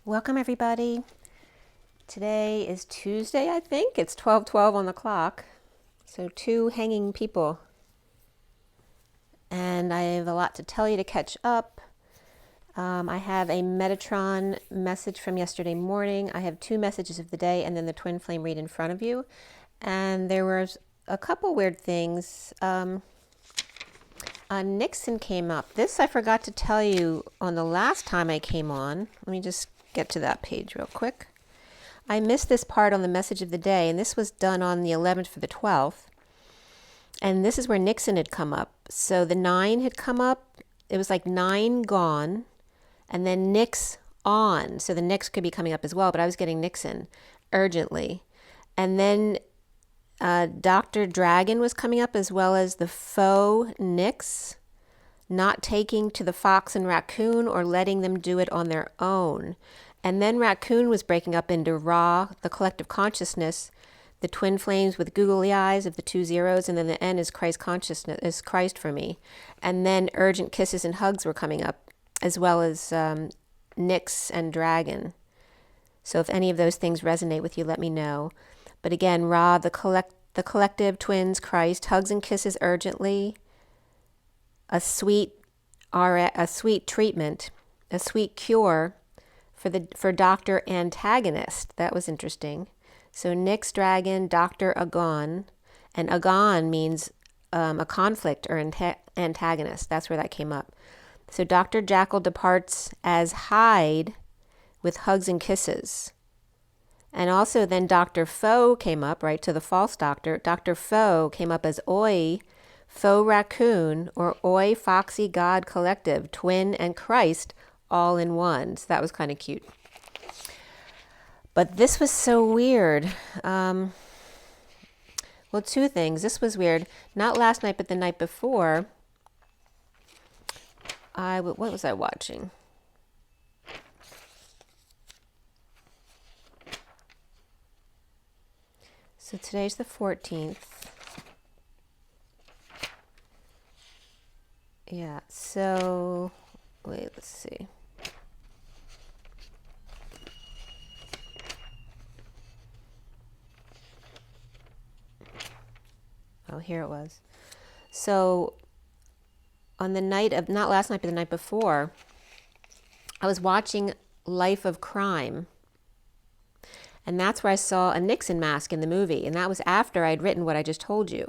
Welcome everybody. Today is Tuesday, I think. It's 12:12 on the clock. So two hanging people. And I have a lot to tell you to catch up. I have a Metatron message from yesterday morning. I have two messages of the day and then the twin flame read in front of you. And there was a couple weird things. Nixon came up. This I forgot to tell you on the last time I came on. Let me just get to that page real quick. I missed this part on the message of the day, and this was done on the 11th for the 12th. And this is where Nixon had come up. So the 9 had come up. It was like 9 gone, and then Nix on. So the Nix could be coming up as well, but I was getting Nixon urgently. And then Dr. Dragon was coming up, as well as the faux Nix, not taking to the fox and raccoon or letting them do it on their own. And then raccoon was breaking up into Ra, the collective consciousness, the twin flames with googly eyes of the 2 zeros, and then the N is Christ consciousness, is Christ for me. And then urgent kisses and hugs were coming up, as well as Nix and Dragon. So if any of those things resonate with you, let me know. But again, Ra, the collective, twins, Christ, hugs and kisses urgently, a sweet treatment, a sweet cure for Dr. Antagonist. That was interesting. So Nix, Dragon, Dr. Agon, and Agon means a conflict or antagonist. That's where that came up. So Dr. Jackal departs as Hyde with hugs and kisses. And also then Dr. Foe came up, right, to the false doctor. Dr. Foe came up as Oi, Faux Raccoon, or Oi, Foxy, God, Collective, Twin, and Christ, all in one. So that was kind of cute. But this was so weird. Well, two things. This was weird. Not last night, but the night before. What was I watching? So today's the 14th. Yeah, so, wait, let's see. Oh, here it was. So, on the night of, not last night, but the night before, I was watching Life of Crime. And that's where I saw a Nixon mask in the movie. And that was after I'd written what I just told you.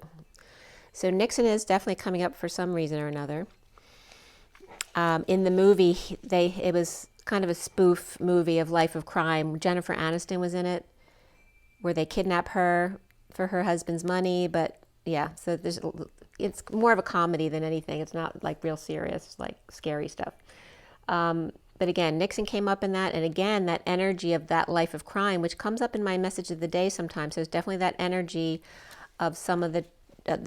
So Nixon is definitely coming up for some reason or another. In the movie, it was kind of a spoof movie of Life of Crime. Jennifer Aniston was in it, where they kidnap her for her husband's money. But yeah, so it's more of a comedy than anything. It's not like real serious, like scary stuff. But again, Nixon came up in that, and again, that energy of that life of crime, which comes up in my message of the day sometimes. So it's definitely that energy of some of the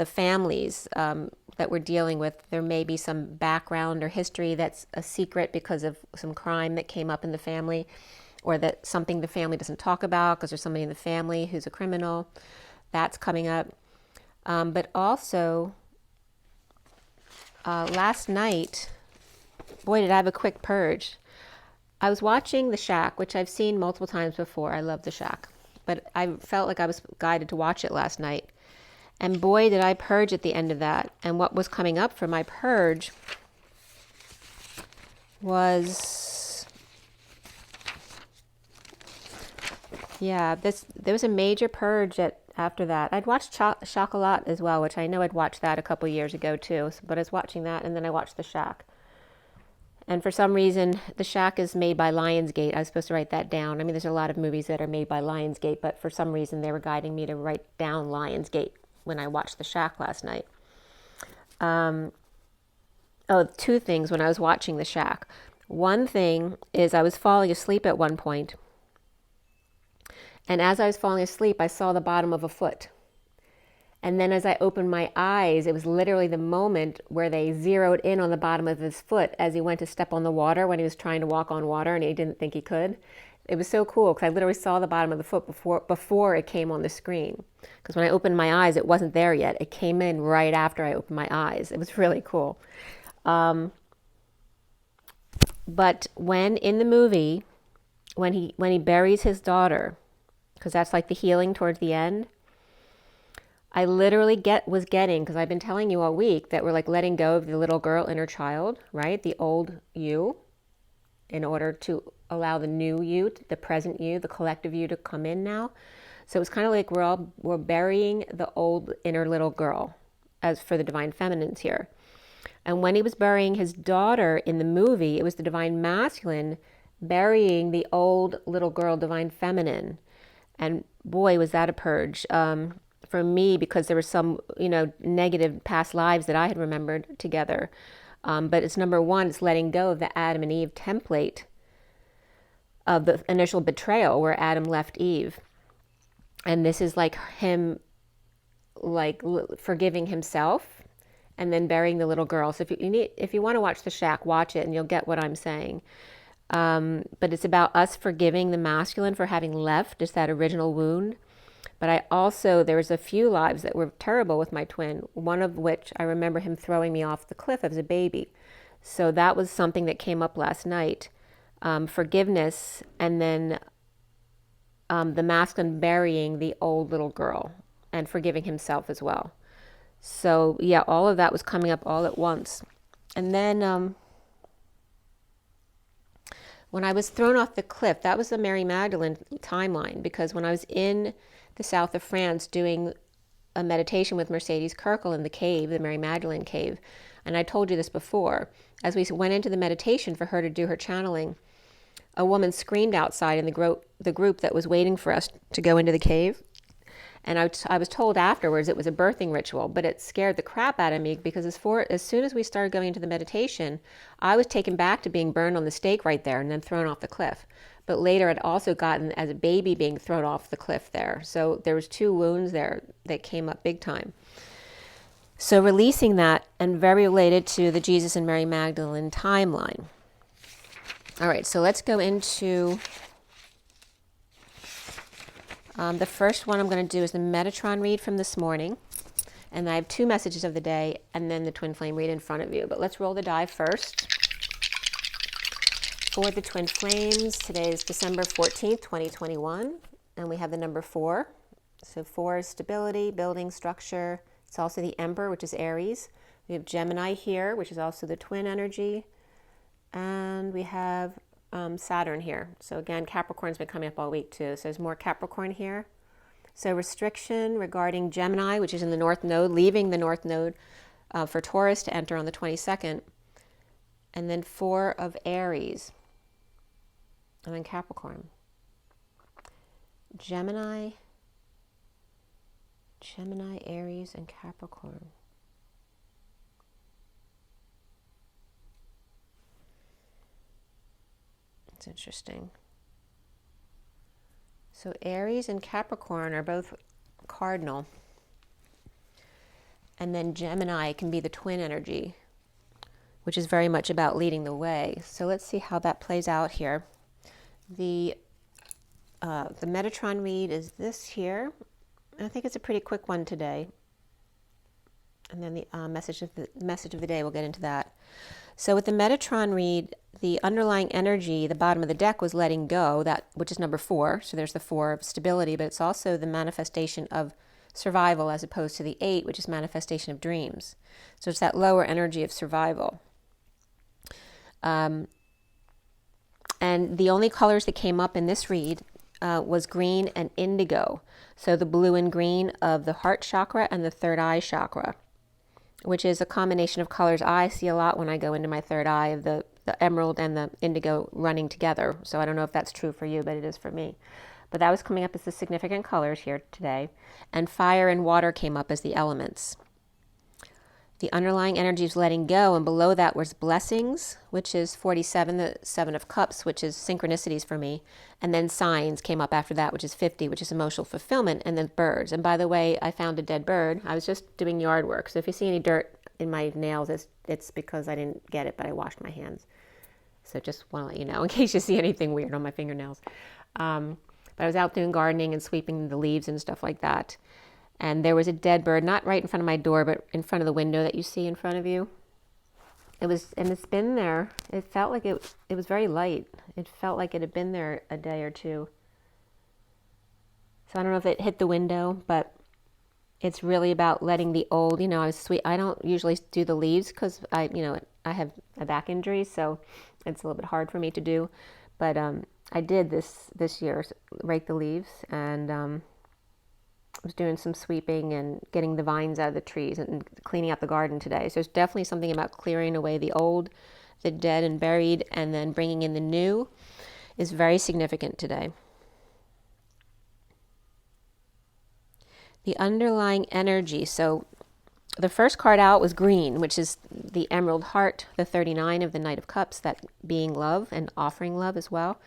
families that we're dealing with. There may be some background or history that's a secret because of some crime that came up in the family, or that something the family doesn't talk about because there's somebody in the family who's a criminal. That's coming up. But also, last night, boy, did I have a quick purge. I was watching The Shack, which I've seen multiple times before. I love The Shack. But I felt like I was guided to watch it last night. And boy, did I purge at the end of that. And what was coming up for my purge was, yeah, there was a major purge after that. I'd watched Chocolat as well, which I know I'd watched that a couple years ago too. But I was watching that, and then I watched The Shack. And for some reason, The Shack is made by Lionsgate. I was supposed to write that down. I mean, there's a lot of movies that are made by Lionsgate, but for some reason they were guiding me to write down Lionsgate when I watched The Shack last night. Two things when I was watching The Shack. One thing is I was falling asleep at one point, and as I was falling asleep, I saw the bottom of a foot. And then as I opened my eyes, it was literally the moment where they zeroed in on the bottom of his foot as he went to step on the water when he was trying to walk on water and he didn't think he could. It was so cool because I literally saw the bottom of the foot before it came on the screen. Because when I opened my eyes, it wasn't there yet. It came in right after I opened my eyes. It was really cool. But when in the movie, when he buries his daughter, because that's like the healing towards the end, I literally was getting, because I've been telling you all week that we're like letting go of the little girl inner child, right? The old you, in order to allow the new you, the present you, the collective you to come in now. So it's kind of like we're burying the old inner little girl, as for the divine feminines here. And when he was burying his daughter in the movie, it was the divine masculine burying the old little girl, divine feminine. And boy, was that a purge. For me, because there were some, negative past lives that I had remembered together. But it's number one, it's letting go of the Adam and Eve template of the initial betrayal where Adam left Eve. And this is like him, like forgiving himself and then burying the little girl. So if you want to watch The Shack, watch it and you'll get what I'm saying. But it's about us forgiving the masculine for having left, just that original wound. But there was a few lives that were terrible with my twin, one of which I remember him throwing me off the cliff as a baby. So that was something that came up last night. Forgiveness, and then the masculine burying the old little girl and forgiving himself as well. So yeah, all of that was coming up all at once. And then when I was thrown off the cliff, that was the Mary Magdalene timeline, because when I was in the south of France doing a meditation with Mercedes Kirkle in the cave, the Mary Magdalene cave, and I told you this before, as we went into the meditation for her to do her channeling, a woman screamed outside in the group that was waiting for us to go into the cave. And I was told afterwards it was a birthing ritual, but it scared the crap out of me, because as soon as we started going into the meditation, I was taken back to being burned on the stake right there and then thrown off the cliff. But later I'd also gotten as a baby being thrown off the cliff there. So there was 2 wounds there that came up big time. So releasing that, and very related to the Jesus and Mary Magdalene timeline. All right, so let's go into the first one I'm going to do is the Metatron read from this morning. And I have 2 messages of the day and then the twin flame read in front of you. But let's roll the die first. For the twin flames, today is December 14th, 2021. And we have the number 4. So 4 is stability, building, structure. It's also the Emperor, which is Aries. We have Gemini here, which is also the twin energy. And we have Saturn here. So again, Capricorn's been coming up all week too. So there's more Capricorn here. So restriction regarding Gemini, which is in the North Node, leaving the North Node for Taurus to enter on the 22nd. And then 4 of Aries. And then Capricorn. Gemini, Aries, and Capricorn. It's interesting. So Aries and Capricorn are both cardinal. And then Gemini can be the twin energy, which is very much about leading the way. So let's see how that plays out here. The Metatron read is this here. I think it's a pretty quick one today. And then the message of the day, we'll get into that. So with the Metatron read, the underlying energy, the bottom of the deck was letting go, which is number 4. So there's the 4 of stability, but it's also the manifestation of survival as opposed to the 8, which is manifestation of dreams. So it's that lower energy of survival. And the only colors that came up in this read was green and indigo. So the blue and green of the heart chakra and the third eye chakra, which is a combination of colors I see a lot when I go into my third eye, of the emerald and the indigo running together. So I don't know if that's true for you, but it is for me. But that was coming up as the significant colors here today. And fire and water came up as the elements. The underlying energy is letting go, and below that was blessings, which is 47, the 7 of cups, which is synchronicities for me. And then signs came up after that, which is 50, which is emotional fulfillment, and then birds. And by the way, I found a dead bird. I was just doing yard work. So if you see any dirt in my nails, it's because I didn't get it, but I washed my hands. So just want to let you know in case you see anything weird on my fingernails. But I was out doing gardening and sweeping the leaves and stuff like that. And there was a dead bird, not right in front of my door, but in front of the window that you see in front of you. and it's been there. It felt like it was very light. It felt like it had been there a day or two. So I don't know if it hit the window, but it's really about letting the old, I don't usually do the leaves because I have a back injury, so it's a little bit hard for me to do. But I did this year, rake the leaves, and was doing some sweeping and getting the vines out of the trees and cleaning out the garden today. So there's definitely something about clearing away the old, the dead and buried, and then bringing in the new is very significant today. The underlying energy. So the first card out was green, which is the Emerald Heart, the 39 of the Knight of Cups, that being love and offering love as well.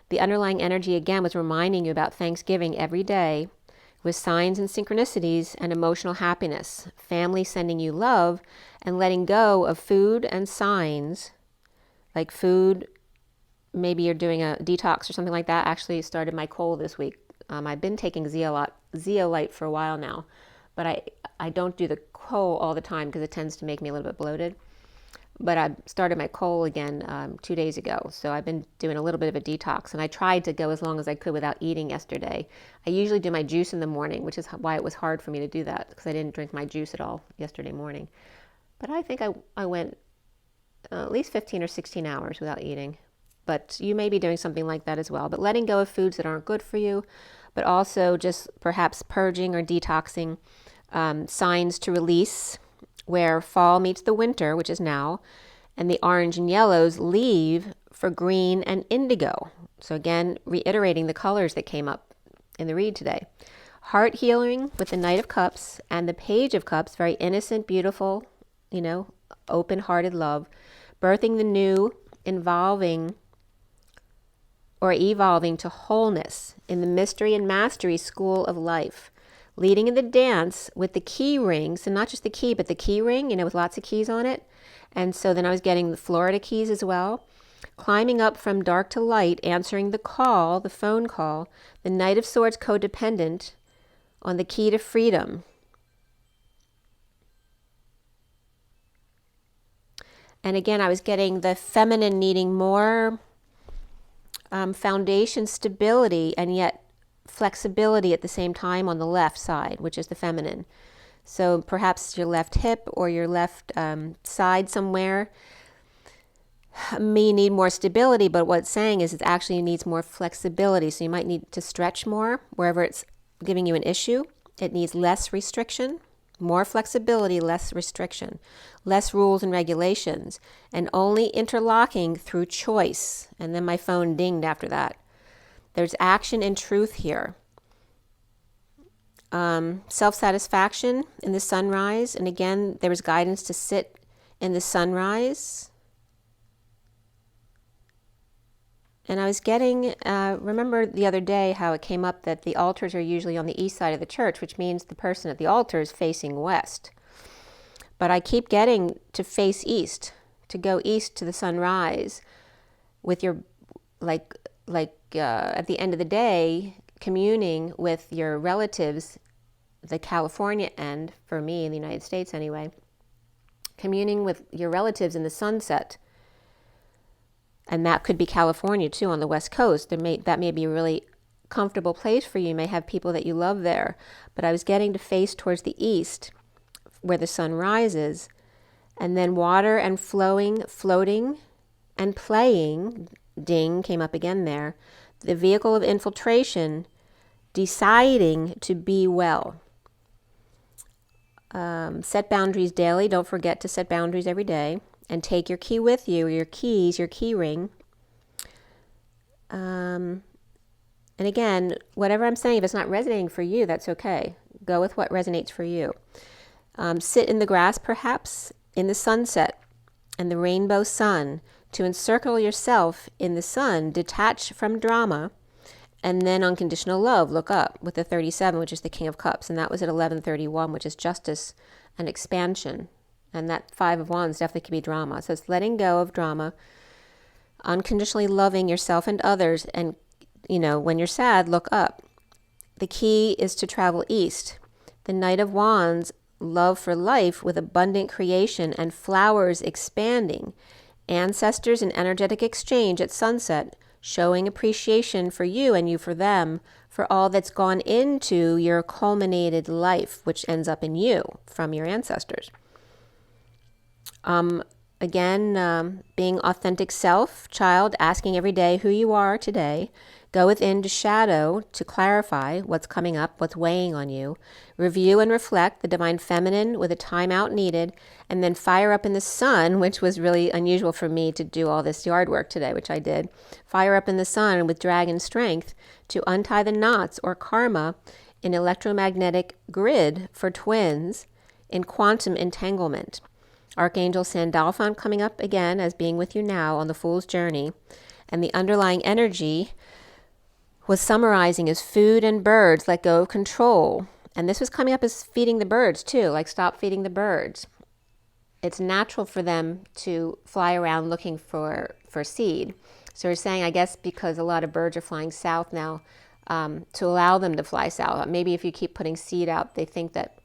The underlying energy, again, was reminding you about Thanksgiving every day with signs and synchronicities and emotional happiness, family sending you love, and letting go of food and signs, like food, maybe you're doing a detox or something like that. Actually started my cold this week. I've been taking zeolite for a while now, but I don't do the coal all the time because it tends to make me a little bit bloated. But I started my coal again 2 days ago, so I've been doing a little bit of a detox, and I tried to go as long as I could without eating yesterday. I usually do my juice in the morning, which is why it was hard for me to do that, because I didn't drink my juice at all yesterday morning. But I think I went at least 15 or 16 hours without eating. But you may be doing something like that as well. But letting go of foods that aren't good for you, but also just perhaps purging or detoxing, signs to release, where fall meets the winter, which is now, and the orange and yellows leave for green and indigo. So again, reiterating the colors that came up in the read today. Heart healing with the Knight of Cups and the Page of Cups, very innocent, beautiful, open-hearted love. Birthing the new, evolving to wholeness in the mystery and mastery school of life. Leading in the dance with the key ring, so not just the key, but the key ring, with lots of keys on it. And so then I was getting the Florida keys as well. Climbing up from dark to light, answering the call, the phone call, the Knight of Swords codependent on the key to freedom. And again, I was getting the feminine needing more foundation stability and yet flexibility at the same time on the left side, which is the feminine. So perhaps your left hip or your left side somewhere may need more stability, but what it's saying is it actually needs more flexibility. So you might need to stretch more wherever it's giving you an issue. It needs less restriction, more flexibility, less restriction, less rules and regulations, and only interlocking through choice. And then my phone dinged after that. There's action and truth here. Self-satisfaction in the sunrise. And again, there was guidance to sit in the sunrise. And I was getting, remember the other day how it came up that the altars are usually on the east side of the church, which means the person at the altar is facing west. But I keep getting to face east, to go east to the sunrise with your, at the end of the day, communing with your relatives, the California end, for me in the United States anyway, communing with your relatives in the sunset. And that could be California too, on the West Coast. That may be a really comfortable place for you. You may have people that you love there. But I was getting to face towards the east, where the sun rises, and then water and flowing, floating, and playing, ding, came up again there. The vehicle of infiltration, deciding to be well. Set boundaries daily. Don't forget to set boundaries every day. And take your key with you, your keys, your key ring. And again, whatever I'm saying, if it's not resonating for you, that's okay. Go with what resonates for you. Sit in the grass, perhaps, in the sunset and the rainbow sun, to encircle yourself in the sun, detach from drama, and then unconditional love, look up with the 37, which is the King of Cups. And that was at 1131, which is justice and expansion. And that 5 of Wands definitely could be drama. So it's letting go of drama, unconditionally loving yourself and others. And, when you're sad, look up. The key is to travel east. The Knight of Wands love for life with abundant creation and flowers expanding. Ancestors in energetic exchange at sunset, showing appreciation for you and you for them, for all that's gone into your culminated life, which ends up in you from your ancestors. Again, being authentic self, child, asking every day who you are today. Go within to shadow to clarify what's coming up, what's weighing on you. Review and reflect the divine feminine with a timeout needed, and then fire up in the sun, which was really unusual for me to do all this yard work today, which I did. Fire up in the sun with dragon strength to untie the knots or karma in electromagnetic grid for twins in quantum entanglement. Archangel Sandalphon coming up again as being with you now on the Fool's Journey. And the underlying energy was summarizing as food and birds, let go of control. And this was coming up as feeding the birds too, like stop feeding the birds. It's natural for them to fly around looking for seed. So we're saying, I guess because a lot of birds are flying south now, to allow them to fly south. Maybe if you keep putting seed out, they think that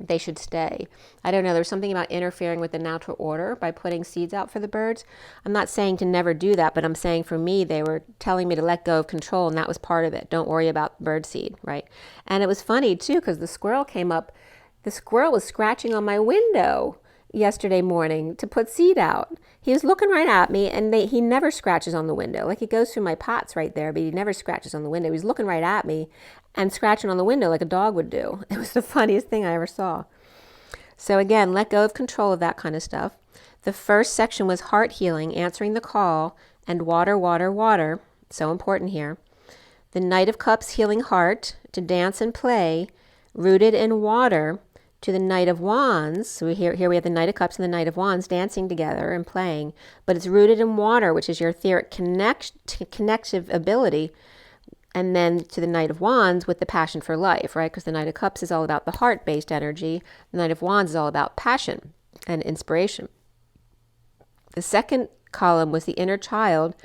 they should stay. I don't know. There's something about interfering with the natural order by putting seeds out for the birds. I'm not saying to never do that, but I'm saying for me, they were telling me to let go of control, and that was part of it. Don't worry about bird seed, right? And it was funny too, because the squirrel came up. The squirrel was scratching on my window yesterday morning to put seed out. He was looking right at me, and he never scratches on the window. Like, he goes through my pots right there, but he never scratches on the window. He was looking right at me and scratching on the window like a dog would do. It was the funniest thing I ever saw. So again, let go of control of that kind of stuff. The first section was heart healing, answering the call, and water, water, water. So important here. The Knight of Cups, healing heart, to dance and play, rooted in water, to the Knight of Wands. So here we have the Knight of Cups and the Knight of Wands dancing together and playing, but it's rooted in water, which is your etheric connective ability. And then to the Knight of Wands with the passion for life, right? Because the Knight of Cups is all about the heart-based energy. The Knight of Wands is all about passion and inspiration. The second column was the inner child,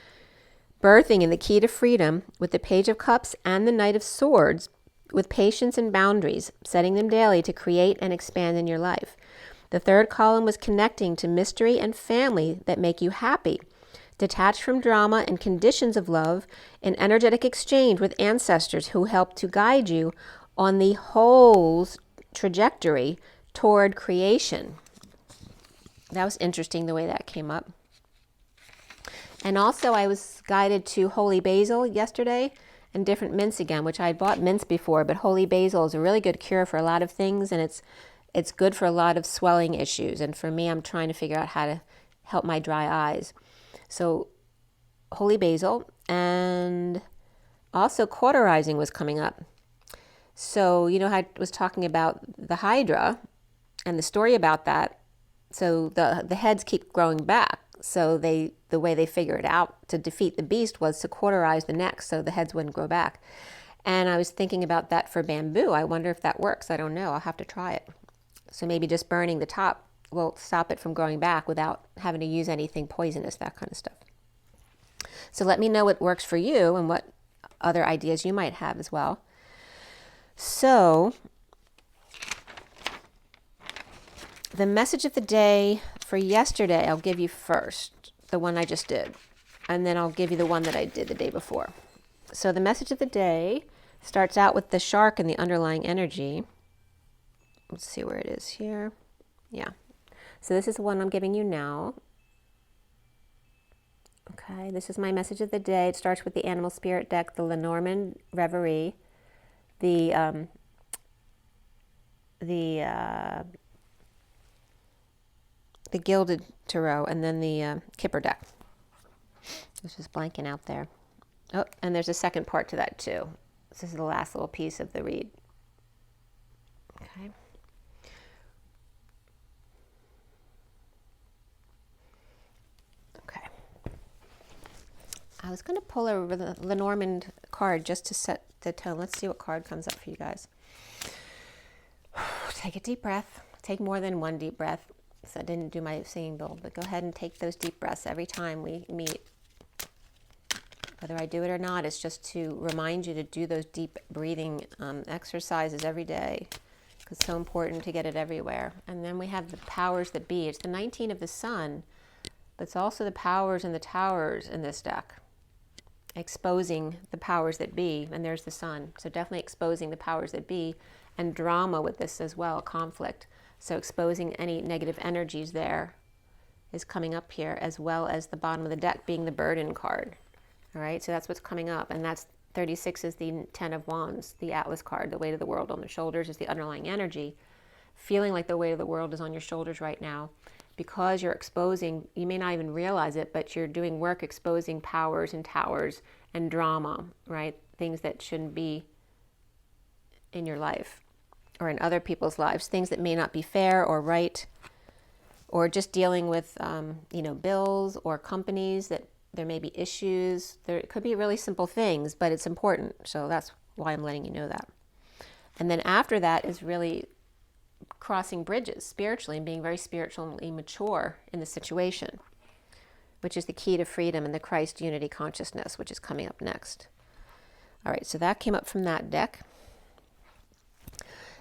birthing in the key to freedom with the Page of Cups and the Knight of Swords, with patience and boundaries, setting them daily to create and expand in your life. The third column was connecting to mystery and family that make you happy, detached from drama and conditions of love, in energetic exchange with ancestors who help to guide you on the whole's trajectory toward creation. That was interesting the way that came up. And also I was guided to holy basil yesterday and different mints again, which I had bought mints before, but holy basil is a really good cure for a lot of things, and it's good for a lot of swelling issues. And for me, I'm trying to figure out how to help my dry eyes. So holy basil, and also cauterizing was coming up. So, you know how I was talking about the Hydra and the story about that. So the heads keep growing back. So the way they figured out to defeat the beast was to cauterize the neck so the heads wouldn't grow back. And I was thinking about that for bamboo. I wonder if that works. I don't know. I'll have to try it. So maybe just burning the top will stop it from growing back without having to use anything poisonous, that kind of stuff. So let me know what works for you and what other ideas you might have as well. So the message of the day for yesterday, I'll give you first, the one I just did, and then I'll give you the one that I did the day before. So the message of the day starts out with the shark and the underlying energy. Let's see where it is here. Yeah. So this is the one I'm giving you now. Okay, this is my message of the day. It starts with the Animal Spirit deck, the Lenormand Reverie, the Gilded Tarot, and then the Kipper deck. It's just blanking out there. Oh, and there's a second part to that too. This is the last little piece of the read. Okay. Okay. I was going to pull a Lenormand card just to set the tone. Let's see what card comes up for you guys. Take a deep breath. Take more than one deep breath. So I didn't do my singing bowl, but go ahead and take those deep breaths every time we meet. Whether I do it or not, it's just to remind you to do those deep breathing exercises every day. It's so important to get it everywhere. And then we have the powers that be. It's the 19 of the sun, but it's also the powers and the towers in this deck, exposing the powers that be. And there's the sun. So definitely exposing the powers that be, and drama with this as well, conflict. So exposing any negative energies there is coming up here, as well as the bottom of the deck being the burden card. All right, so that's what's coming up. And that's 36 is the 10 of Wands, the Atlas card. The weight of the world on the shoulders is the underlying energy. Feeling like the weight of the world is on your shoulders right now, because you're exposing, you may not even realize it, but you're doing work exposing powers and towers and drama, right? Things that shouldn't be in your life or in other people's lives, things that may not be fair or right, or just dealing with, bills or companies that there may be issues. There could be really simple things, but it's important. So that's why I'm letting you know that. And then after that is really crossing bridges spiritually and being very spiritually mature in the situation, which is the key to freedom and the Christ unity consciousness, which is coming up next. All right, so that came up from that deck.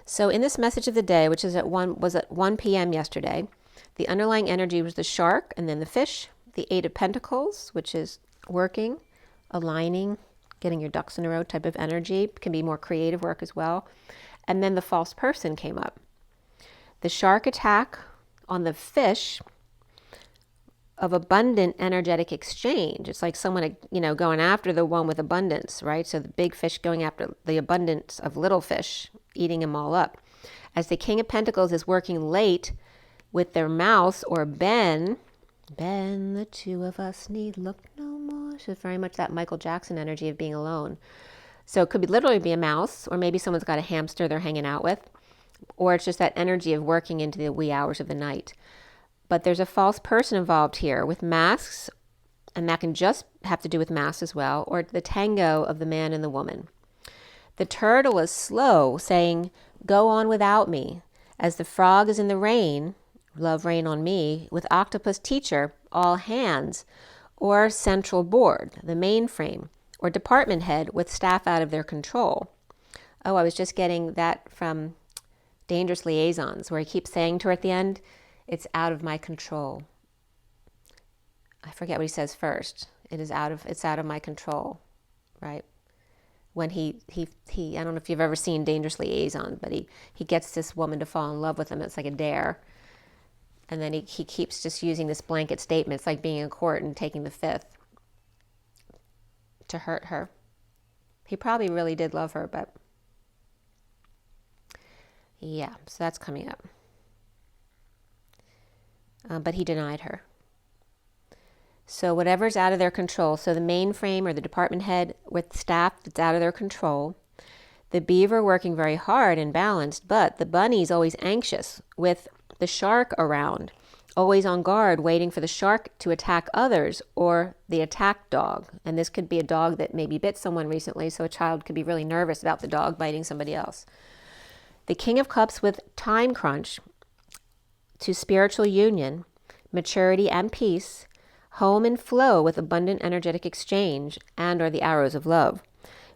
So in this message of the day, which is at 1 p.m. yesterday, the underlying energy was the shark and then the fish, the 8 of Pentacles, which is working, aligning, getting your ducks in a row type of energy. It can be more creative work as well. And then the false person came up. The shark attack on the fish of abundant energetic exchange. It's like someone, going after the one with abundance, right? So the big fish going after the abundance of little fish, eating them all up. As the King of Pentacles is working late with their mouse, or Ben, the two of us need look no more. So it's very much that Michael Jackson energy of being alone. So it could be literally be a mouse, or maybe someone's got a hamster they're hanging out with, or it's just that energy of working into the wee hours of the night. But there's a false person involved here with masks, and that can just have to do with masks as well, or the tango of the man and the woman. The turtle is slow, saying, "Go on without me," as the frog is in the rain, "Love rain on me," with octopus teacher, all hands, or central board, the mainframe, or department head with staff out of their control. Oh, I was just getting that from Dangerous Liaisons, where he keeps saying to her at the end, "It's out of my control." I forget what he says first. It's out of my control, right? When he I don't know if you've ever seen Dangerous Liaison, but he gets this woman to fall in love with him. It's like a dare. And then he keeps just using this blanket statement. It's like being in court and taking the fifth to hurt her. He probably really did love her, but yeah, so that's coming up. But he denied her. So whatever's out of their control, so the mainframe or the department head with staff that's out of their control, the beaver working very hard and balanced, but the bunny's always anxious with the shark around, always on guard, waiting for the shark to attack others or the attack dog. And this could be a dog that maybe bit someone recently, so a child could be really nervous about the dog biting somebody else. The King of Cups with time crunch to spiritual union, maturity and peace, home and flow with abundant energetic exchange, and are the arrows of love.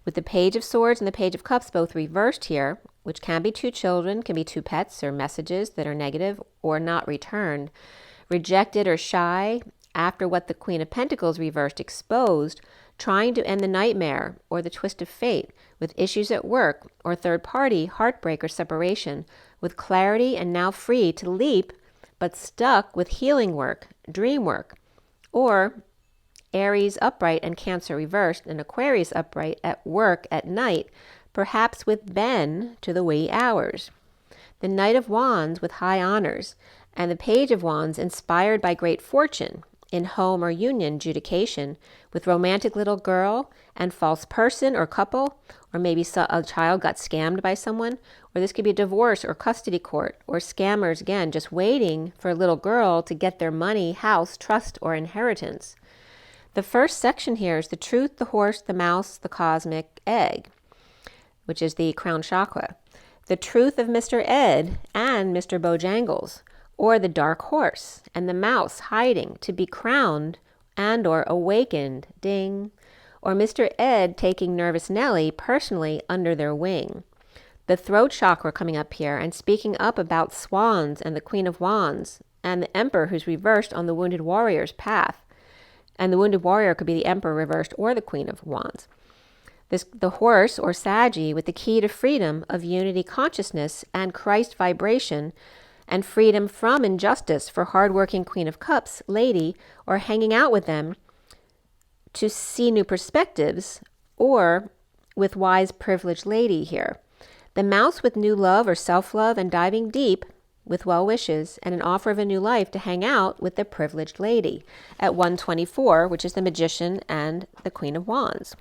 With the Page of Swords and the Page of Cups both reversed here, which can be 2 children, can be 2 pets, or messages that are negative or not returned, rejected or shy, after what the Queen of Pentacles reversed exposed, trying to end the nightmare or the twist of fate with issues at work or third party, heartbreak or separation, with clarity and now free to leap, but stuck with healing work, dream work, or Aries upright and Cancer reversed, and Aquarius upright at work at night, perhaps with Ben to the wee hours. The Knight of Wands with high honors, and the Page of Wands inspired by great fortune in home or union judication, with romantic little girl and false person or couple, or maybe a child got scammed by someone, or this could be a divorce or custody court, or scammers, again, just waiting for a little girl to get their money, house, trust, or inheritance. The first section here is the truth, the horse, the mouse, the cosmic egg, which is the crown chakra. The truth of Mr. Ed and Mr. Bojangles, or the dark horse, and the mouse hiding to be crowned and or awakened, ding, or Mr. Ed taking nervous Nellie personally under their wing. the throat chakra coming up here and speaking up about swans and the Queen of Wands and the Emperor who's reversed on the Wounded Warrior's path. And the Wounded Warrior could be the Emperor reversed or the Queen of Wands. The horse or Saggy with the key to freedom of unity consciousness and Christ vibration and freedom from injustice for hardworking Queen of Cups, lady, or hanging out with them to see new perspectives, or with wise privileged lady here. The mouse with new love or self-love and diving deep with well wishes and an offer of a new life to hang out with the privileged lady at 124, which is the Magician and the Queen of Wands.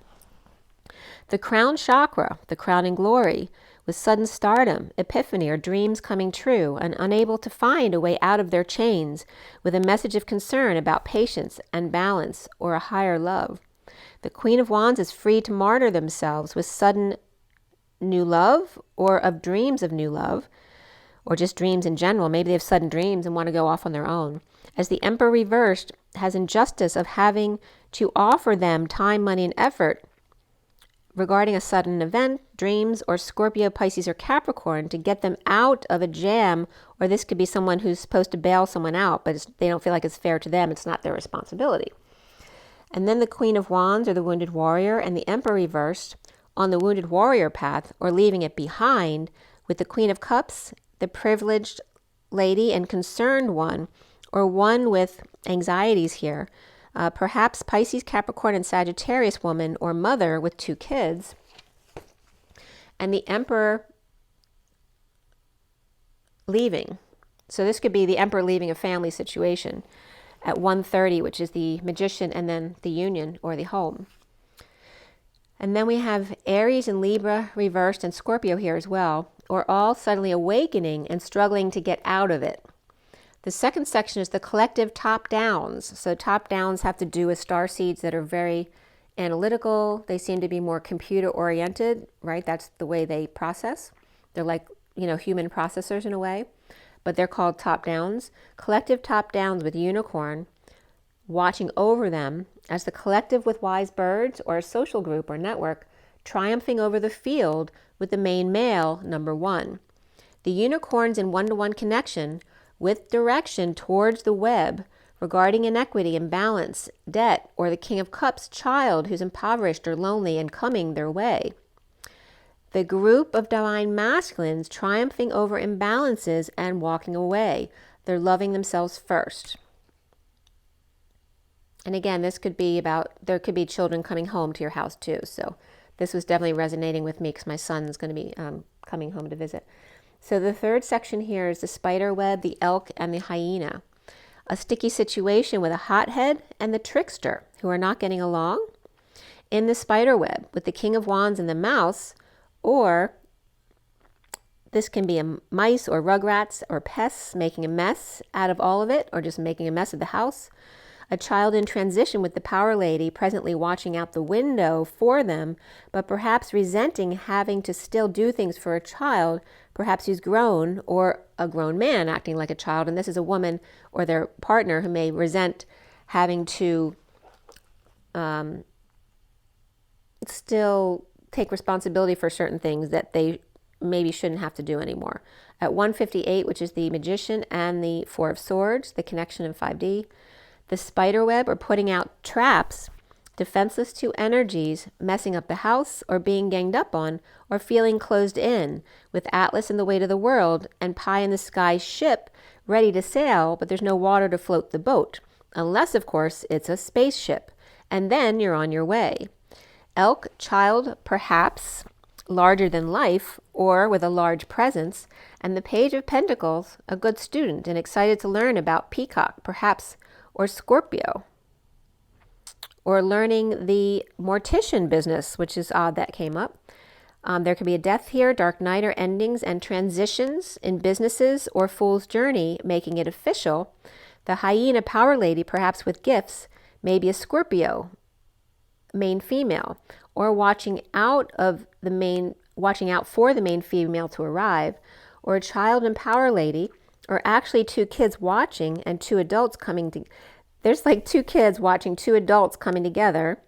The crown chakra, the crowning glory, with sudden stardom, epiphany, or dreams coming true, and unable to find a way out of their chains, with a message of concern about patience and balance or a higher love. The Queen of Wands is free to martyr themselves with sudden new love or of dreams of new love, or just dreams in general. Maybe they have sudden dreams and want to go off on their own. As the Emperor reversed has injustice of having to offer them time, money, and effort regarding a sudden event, dreams, or Scorpio, Pisces, or Capricorn to get them out of a jam, or this could be someone who's supposed to bail someone out, but they don't feel like it's fair to them. It's not their responsibility. And then the Queen of Wands or the Wounded Warrior and the Emperor reversed on the Wounded Warrior path or leaving it behind with the Queen of Cups, the privileged lady and concerned one, or one with anxieties here, perhaps Pisces, Capricorn, and Sagittarius woman or mother with 2 kids, and the Emperor leaving. So this could be the Emperor leaving a family situation at 130, which is the Magician, and then the Union or the home. And then we have Aries and Libra reversed and Scorpio here as well, or all suddenly awakening and struggling to get out of it. The second section is the collective top-downs. So top-downs have to do with starseeds that are very analytical. They seem to be more computer-oriented, right? That's the way they process. They're like, human processors in a way, but they're called top-downs. Collective top-downs with unicorn watching over them as the collective with wise birds or a social group or network triumphing over the field with the main male, number 1. The unicorns in one-to-one connection with direction towards the web regarding inequity, imbalance, debt, or the King of Cups child who's impoverished or lonely and coming their way. The group of divine masculines triumphing over imbalances and walking away. They're loving themselves first. And again, this could be there could be children coming home to your house too. So this was definitely resonating with me because my son's going to be coming home to visit. So the third section here is the spider web, the elk, and the hyena. A sticky situation with a hothead and the trickster who are not getting along. In the spider web with the King of Wands and the mouse, or this can be a mice or rugrats or pests making a mess out of all of it, or just making a mess of the house. A child in transition with the power lady presently watching out the window for them, but perhaps resenting having to still do things for a child, perhaps who's grown, or a grown man acting like a child. And this is a woman or their partner who may resent having to still take responsibility for certain things that they maybe shouldn't have to do anymore. At 158, which is the Magician and the 4 of Swords, the connection in 5D, the spider web or putting out traps, defenseless to energies, messing up the house or being ganged up on or feeling closed in, with Atlas in the weight of the world and pie in the sky ship ready to sail, but there's no water to float the boat, unless of course it's a spaceship, and then you're on your way. Elk, child, perhaps larger than life or with a large presence, and the Page of Pentacles, a good student and excited to learn about peacock, perhaps, or Scorpio, or learning the mortician business, which is odd that came up. There could be a death here, dark night, or endings and transitions in businesses or fool's journey, making it official. The hyena power lady, perhaps with gifts, maybe a Scorpio, main female, or watching out for the main female to arrive, or a child and power lady, or actually 2 kids watching and 2 adults coming to. There's like 2 kids watching 2 adults coming together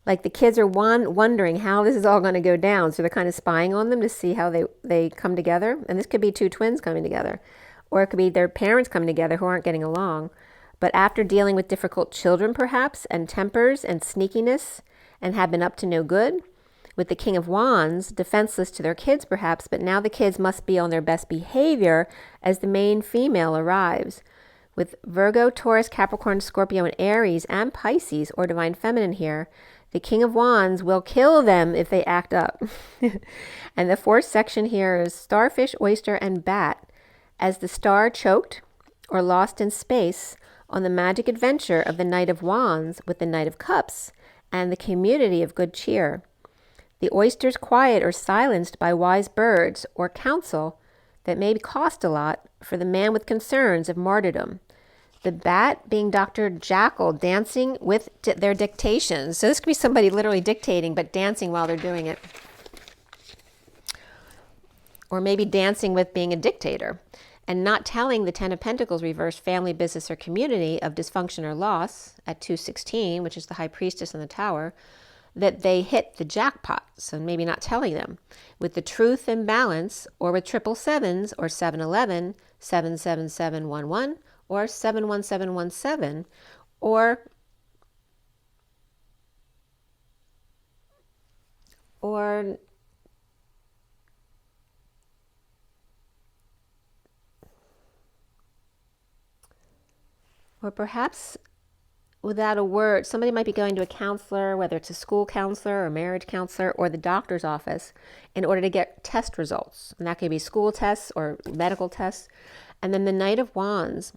Like the kids are wondering how this is all going to go down. So they're kind of spying on them to see how they come together. And this could be two twins coming together. Or it could be their parents coming together who aren't getting along. But after dealing with difficult children, perhaps, and tempers and sneakiness, and have been up to no good, with the King of Wands, defenseless to their kids, perhaps, but now the kids must be on their best behavior as the main female arrives. With Virgo, Taurus, Capricorn, Scorpio, and Aries, and Pisces, or Divine Feminine here, the King of Wands will kill them if they act up. And the fourth section here is Starfish, Oyster, and Bat, as the star choked or lost in space on the magic adventure of the Knight of Wands with the Knight of Cups and the community of good cheer. The oysters quiet or silenced by wise birds or counsel that may cost a lot for the man with concerns of martyrdom. The bat being Dr. Jackal dancing with their dictations. So this could be somebody literally dictating but dancing while they're doing it. Or maybe dancing with being a dictator and not telling the Ten of Pentacles reversed family, business, or community of dysfunction or loss at 216, which is the High Priestess in the Tower, that they hit the jackpot. So maybe not telling them. With the truth and balance, or with 777s, or 711, 77711, or 71717, or perhaps without a word, somebody might be going to a counselor, whether it's a school counselor or marriage counselor or the doctor's office, in order to get test results. And that could be school tests or medical tests. And then the Knight of Wands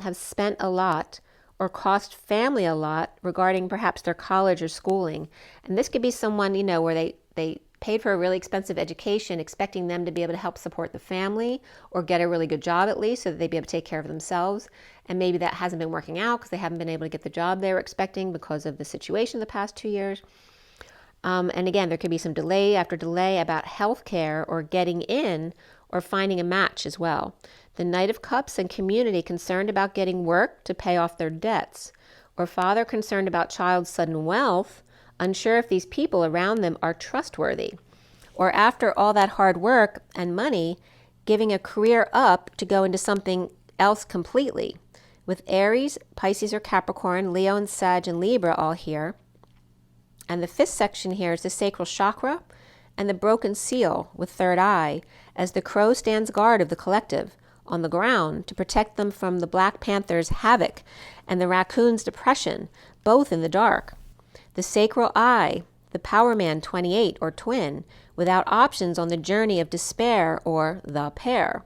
have spent a lot or cost family a lot regarding perhaps their college or schooling. And this could be someone, where they paid for a really expensive education, expecting them to be able to help support the family or get a really good job at least so that they'd be able to take care of themselves. And maybe that hasn't been working out because they haven't been able to get the job they were expecting because of the situation the past 2 years. And again, there could be some delay after delay about health care or getting in or finding a match as well. The Knight of Cups and community concerned about getting work to pay off their debts, or father concerned about child's sudden wealth, unsure if these people around them are trustworthy, or after all that hard work and money, giving a career up to go into something else completely. With Aries, Pisces or Capricorn, Leo and Sag and Libra all here. And the fifth section here is the sacral chakra and the broken seal with third eye, as the crow stands guard of the collective on the ground to protect them from the Black Panther's havoc and the raccoon's depression, both in the dark. The sacral eye, the Power Man 28 or twin, without options on the journey of despair or the pair.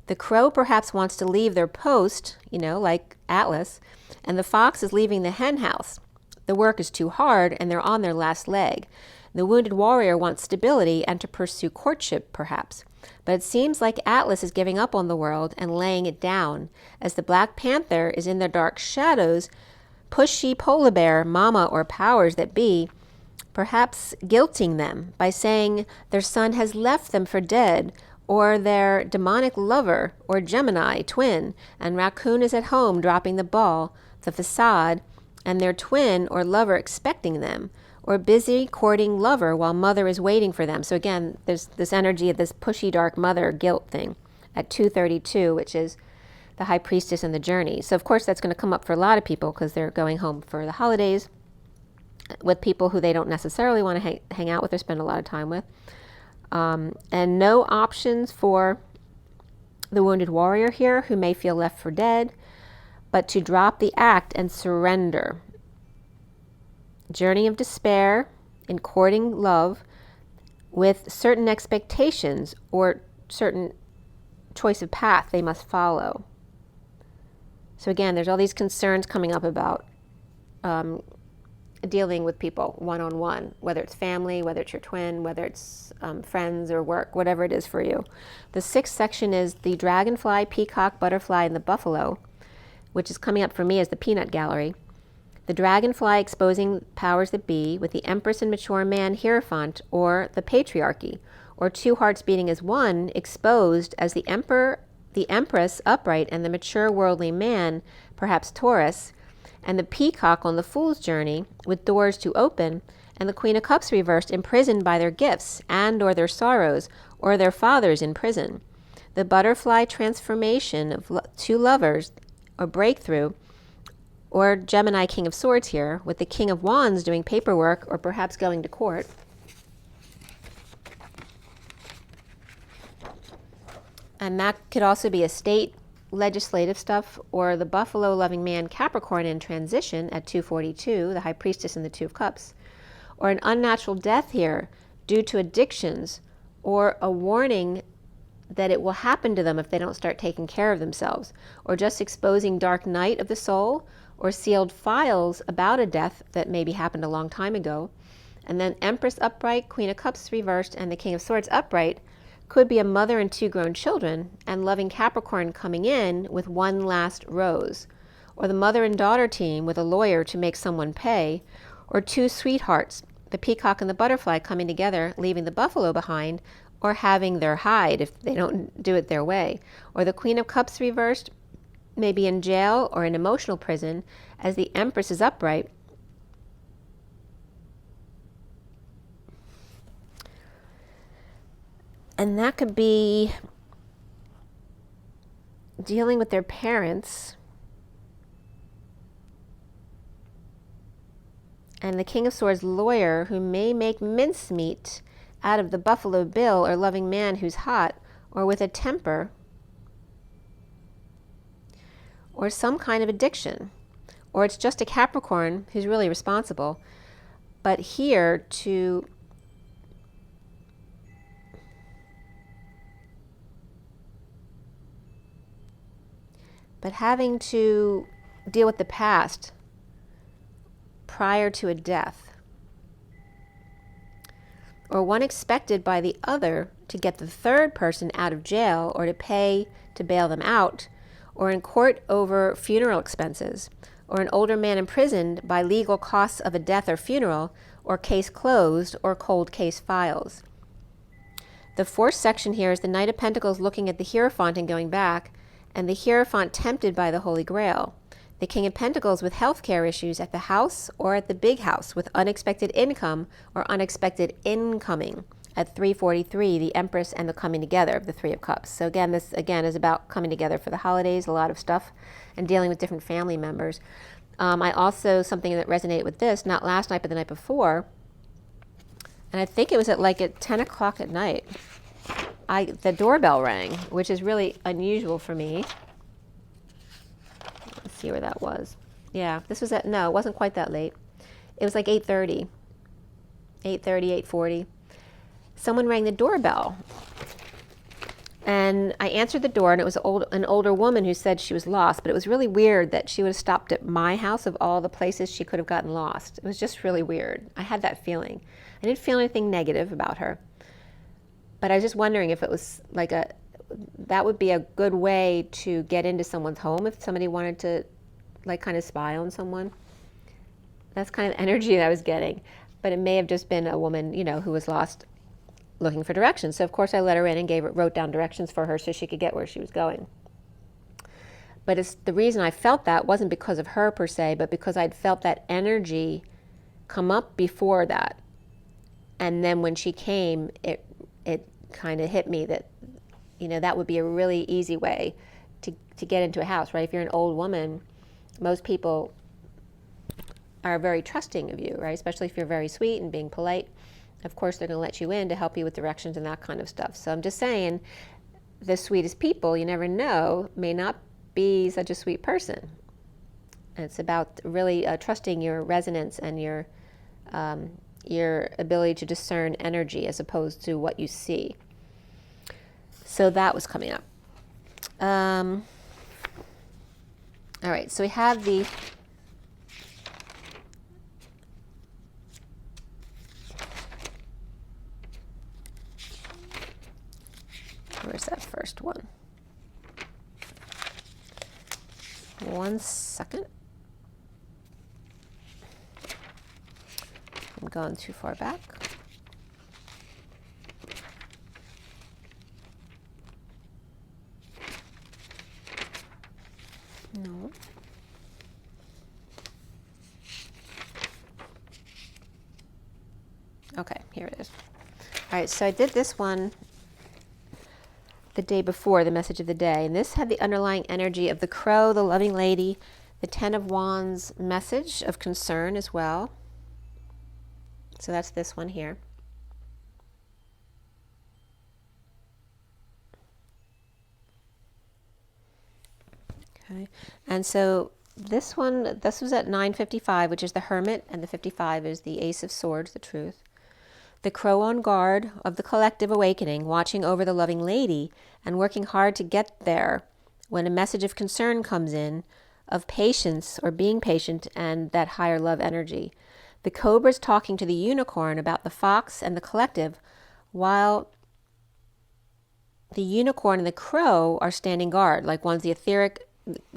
The crow perhaps wants to leave their post, like Atlas, and the fox is leaving the hen house. The work is too hard and they're on their last leg. The wounded warrior wants stability and to pursue courtship, perhaps. But it seems like Atlas is giving up on the world and laying it down, as the Black Panther is in their dark shadows, pushy polar bear, mama, or powers that be, perhaps guilting them by saying their son has left them for dead, or their demonic lover, or Gemini, twin, and raccoon is at home dropping the ball, the facade, and their twin or lover expecting them, or busy courting lover while mother is waiting for them. So again, there's this energy of this pushy dark mother guilt thing at 232, which is the High Priestess and the journey. So of course that's going to come up for a lot of people because they're going home for the holidays with people who they don't necessarily want to hang out with or spend a lot of time with. And no options for the wounded warrior here who may feel left for dead, but to drop the act and surrender. Journey of despair in courting love with certain expectations or certain choice of path they must follow. So again, there's all these concerns coming up about dealing with people one-on-one, whether it's family, whether it's your twin, whether it's friends or work, whatever it is for you. The sixth section is the dragonfly, peacock, butterfly, and the buffalo, which is coming up for me as the peanut gallery. The dragonfly exposing powers that be, with the empress and mature man hierophant, or the patriarchy, or two hearts beating as one, exposed as the empress upright, and the mature worldly man, perhaps Taurus, and the peacock on the fool's journey, with doors to open, And the Queen of Cups reversed, imprisoned by their gifts and or their sorrows, or their fathers in prison. The butterfly transformation of two lovers, or breakthrough, or Gemini King of Swords here, with the King of Wands doing paperwork or perhaps going to court. And that could also be estate legislative stuff, or the buffalo loving man Capricorn in transition at 242, the High Priestess and the Two of Cups, or an unnatural death here due to addictions, or a warning that it will happen to them if they don't start taking care of themselves, or just exposing dark night of the soul, or sealed files about a death that maybe happened a long time ago. And then Empress upright, Queen of Cups reversed, and the King of Swords upright could be a mother and two grown children, and loving Capricorn coming in with one last rose, or the mother and daughter team with a lawyer to make someone pay, or two sweethearts, the peacock and the butterfly coming together, leaving the buffalo behind, or having their hide if they don't do it their way. Or the Queen of Cups reversed, maybe in jail or in emotional prison, as the Empress is upright. And that could be dealing with their parents. And the King of Swords lawyer, who may make mincemeat out of the Buffalo Bill, or loving man who's hot or with a temper, or some kind of addiction, or it's just a Capricorn who's really responsible. But here having to deal with the past prior to a death, or one expected by the other to get the third person out of jail or to pay to bail them out, or in court over funeral expenses, or an older man imprisoned by legal costs of a death or funeral, or case closed, or cold case files. The fourth section here is the Knight of Pentacles looking at the Hierophant and going back, and the Hierophant tempted by the Holy Grail. The King of Pentacles with healthcare issues at the house or at the big house, with unexpected income or unexpected incoming at 343, the Empress and the coming together of the Three of Cups. So again, this again is about coming together for the holidays, a lot of stuff, and dealing with different family members. I also, something that resonated with this, not last night but the night before, and I think it was at 10 o'clock at night, the doorbell rang, which is really unusual for me. Let's see where that was. Yeah, this was no, it wasn't quite that late. It was like 8:30, 8:40. Someone rang the doorbell, and I answered the door, and it was an older woman who said she was lost, but it was really weird that she would have stopped at my house of all the places she could have gotten lost. It was just really weird. I had that feeling. I didn't feel anything negative about her, but I was just wondering if it was that would be a good way to get into someone's home if somebody wanted to kind of spy on someone. That's kind of the energy that I was getting, but it may have just been a woman, who was lost looking for directions. So of course I let her in and wrote down directions for her so she could get where she was going. But the reason I felt that wasn't because of her per se, but because I'd felt that energy come up before that. And then when she came, it kind of hit me that, that would be a really easy way to get into a house, right? If you're an old woman, most people are very trusting of you, right? Especially if you're very sweet and being polite. Of course, they're going to let you in to help you with directions and that kind of stuff. So I'm just saying, the sweetest people, you never know, may not be such a sweet person. And it's about really trusting your resonance and your ability to discern energy as opposed to what you see. So that was coming up. All right, so we have the where's that first one? One second. I'm going too far back. No. Here it is. All right, so I did this one the day before, the message of the day. And this had the underlying energy of the crow, the loving lady, the Ten of Wands message of concern as well. So that's this one here. Okay, and so this one, this was at 9:55, which is the Hermit, and the 55 is the Ace of Swords, the Truth. The crow on guard of the collective awakening, watching over the loving lady and working hard to get there when a message of concern comes in, of patience or being patient and that higher love energy. The cobra's talking to the unicorn about the fox and the collective, while the unicorn and the crow are standing guard, like one's the etheric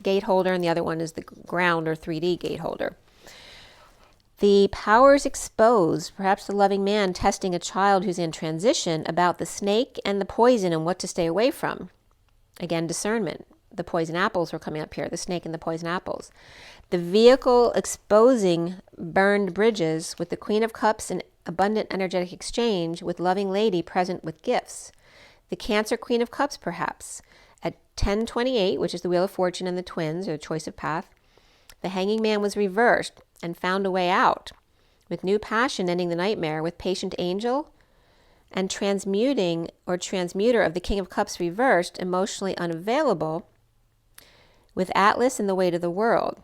gate holder and the other one is the ground or 3D gate holder. The powers exposed, perhaps the loving man testing a child who's in transition about the snake and the poison and what to stay away from. Again, discernment. The poison apples were coming up here, the snake and the poison apples. The vehicle exposing burned bridges with the Queen of Cups and abundant energetic exchange with loving lady present with gifts. The Cancer Queen of Cups, perhaps. At 10:28, which is the Wheel of Fortune and the twins, or the choice of path, the Hanging Man was reversed and found a way out, with new passion ending the nightmare, with patient angel and transmuting or transmuter of the King of Cups reversed, emotionally unavailable, with Atlas and the weight of the world.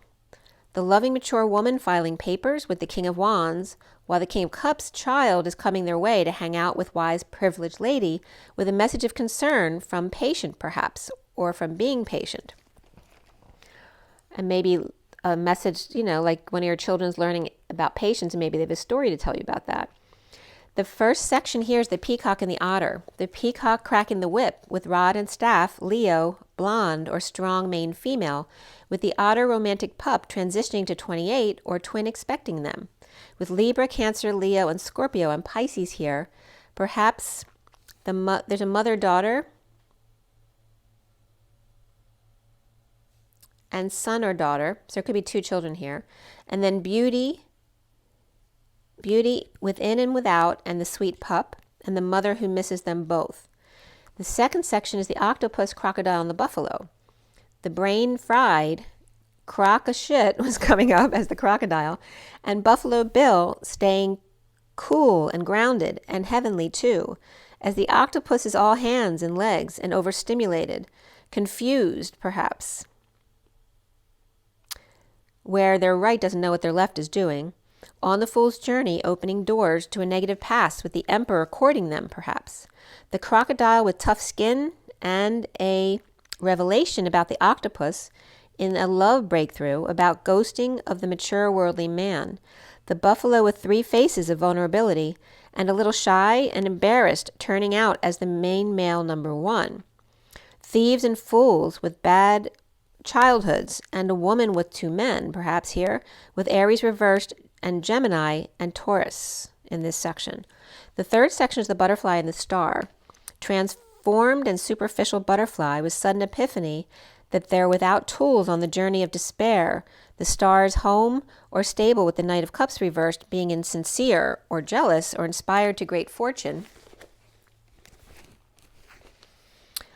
The loving mature woman filing papers with the King of Wands, while the King of Cups child is coming their way to hang out with wise privileged lady with a message of concern from patient perhaps, or from being patient. And maybe a message, like one of your children's learning about patience, and maybe they have a story to tell you about that. The first section here is the peacock and the otter. The peacock cracking the whip with rod and staff, Leo, blonde or strong maned female, with the otter romantic pup transitioning to 28 or twin expecting them. With Libra, Cancer, Leo, and Scorpio and Pisces here, perhaps there's a mother-daughter and son or daughter, so there could be two children here. And then beauty within and without, and the sweet pup, and the mother who misses them both. The second section is the octopus, crocodile, and the buffalo. The brain fried croc of shit was coming up as the crocodile, and Buffalo Bill staying cool and grounded and heavenly too, as the octopus is all hands and legs and overstimulated, confused perhaps, where their right doesn't know what their left is doing, on the fool's journey, opening doors to a negative past with the emperor courting them perhaps. The crocodile with tough skin and a revelation about the octopus in a love breakthrough about ghosting of the mature worldly man. The buffalo with three faces of vulnerability and a little shy and embarrassed turning out as the main male number one. Thieves and fools with bad childhoods and a woman with two men, perhaps here, with Aries reversed and Gemini and Taurus in this section. The third section is the butterfly and the star. Transformed and superficial butterfly with sudden epiphany that they're without tools on the journey of despair, the stars home or stable with the Knight of Cups reversed, being insincere or jealous or inspired to great fortune,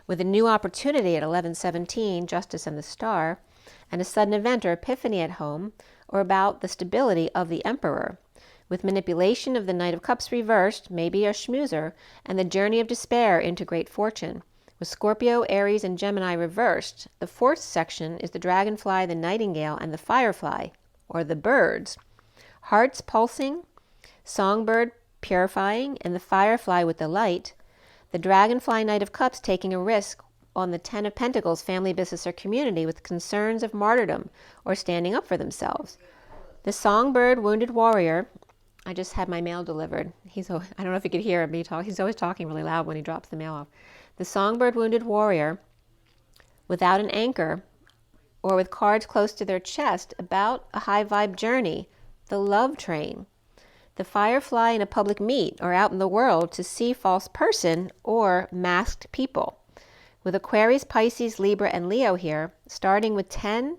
with a new opportunity at 11:17, Justice and the Star, and a sudden event or epiphany at home, or about the stability of the Emperor, with manipulation of the Knight of Cups reversed, maybe a schmoozer, and the journey of despair into great fortune, with Scorpio, Aries, and Gemini reversed. The fourth section is the dragonfly, the nightingale, and the firefly, or the birds, hearts pulsing, songbird purifying, and the firefly with the light, the dragonfly, Knight of Cups, taking a risk on the Ten of Pentacles, family, business, or community, with concerns of martyrdom or standing up for themselves. The songbird, wounded warrior. I just had my mail delivered. I don't know if you could hear him, but he's always talking really loud when he drops the mail off. The songbird, wounded warrior, without an anchor, or with cards close to their chest, about a high vibe journey, the love train. The firefly in a public meet or out in the world to see false person or masked people. With Aquarius, Pisces, Libra, and Leo here, starting with 10,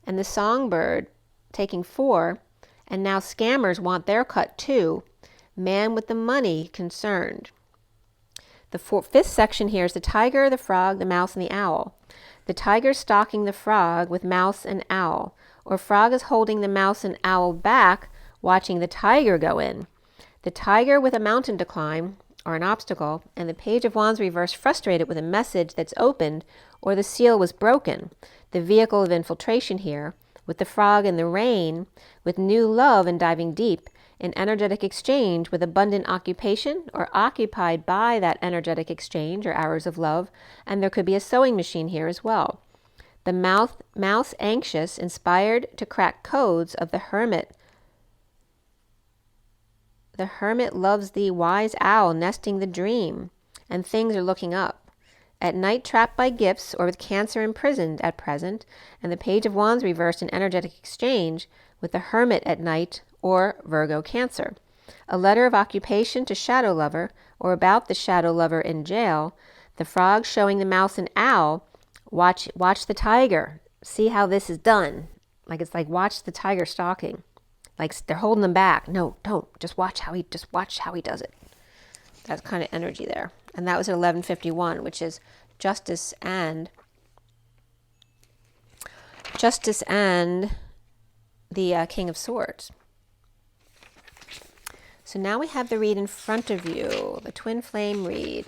and the songbird taking 4, and now scammers want their cut too, Man with the money concerned. The fifth section here is the tiger, the frog, the mouse, and the owl. The tiger stalking the frog with mouse and owl, or frog is holding the mouse and owl back, watching the tiger go in. The tiger with a mountain to climb, or an obstacle, and the page of wands reversed frustrated with a message that's opened, or the seal was broken. The vehicle of infiltration here, with the frog in the rain, with new love and diving deep, an energetic exchange with abundant occupation, or occupied by that energetic exchange or hours of love, and there could be a sewing machine here as well. The mouse anxious, inspired to crack codes of the hermit. The hermit loves the wise owl nesting the dream, and things are looking up. At night trapped by gifts, or with Cancer imprisoned at present, and the page of wands reversed in energetic exchange with the hermit at night, or Virgo Cancer. A letter of occupation to shadow lover, or about the shadow lover in jail. The frog showing the mouse and owl. Watch the tiger. See how this is done. Like it's like watch the tiger stalking. Like they're holding them back. No, don't. Just watch how he does it. That's kind of energy there. And that was at 11:51, which is justice and the King of Swords. So now we have the read in front of you, the twin flame read.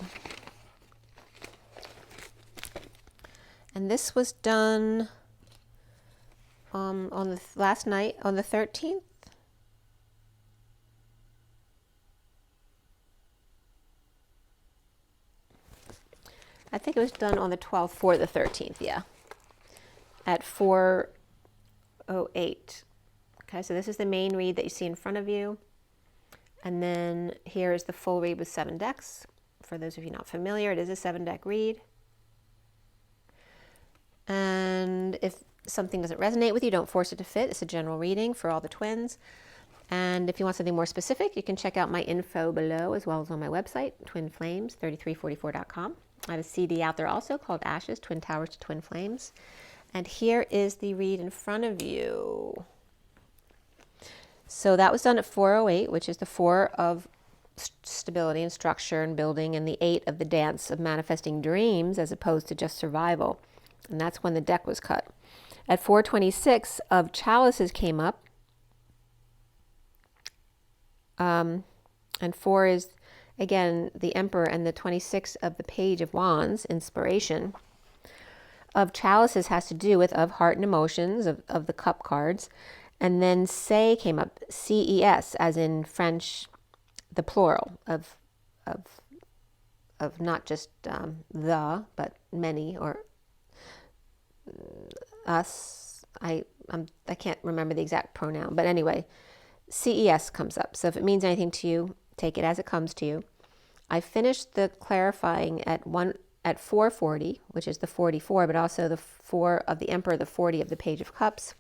And this was done on the last night, on the 13th. I think it was done on the 12th for the 13th, yeah. At 4:08. Okay, so this is the main read that you see in front of you. And then here is the full read with 7 decks. For those of you not familiar, it is a 7-deck read. And if something doesn't resonate with you, don't force it to fit. It's a general reading for all the twins. And if you want something more specific, you can check out my info below as well as on my website, twinflames3344.com. I have a CD out there also called Ashes, Twin Towers to Twin Flames. And here is the read in front of you. So that was done at 4:08, which is the 4 of stability and structure and building, and the 8 of the dance of manifesting dreams as opposed to just survival. And that's when the deck was cut. At 4:26 of chalices came up. And 4 is, again, the Emperor, and the 26 of the Page of Wands, inspiration. Of chalices has to do with of heart and emotions, of the cup cards. And then say came up, CES, as in French, the plural of not just the, but many, or us. I can't remember the exact pronoun, but anyway, CES comes up. So if it means anything to you, take it as it comes to you. I finished the clarifying at 4:40, which is the 44, but also the 4 of the Emperor, the 40 of the Page of Cups.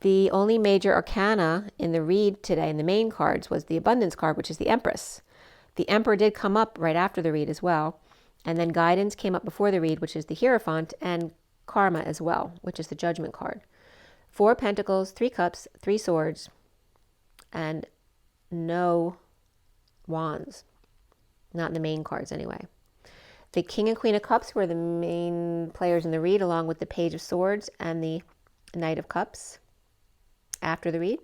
The only major arcana in the read today in the main cards was the Abundance card, which is the Empress. The Emperor did come up right after the read as well. And then Guidance came up before the read, which is the Hierophant, and Karma as well, which is the Judgment card. 4 Pentacles, 3 Cups, 3 Swords, and no Wands. Not in the main cards anyway. The King and Queen of Cups were the main players in the read, along with the Page of Swords and the Knight of Cups after the read.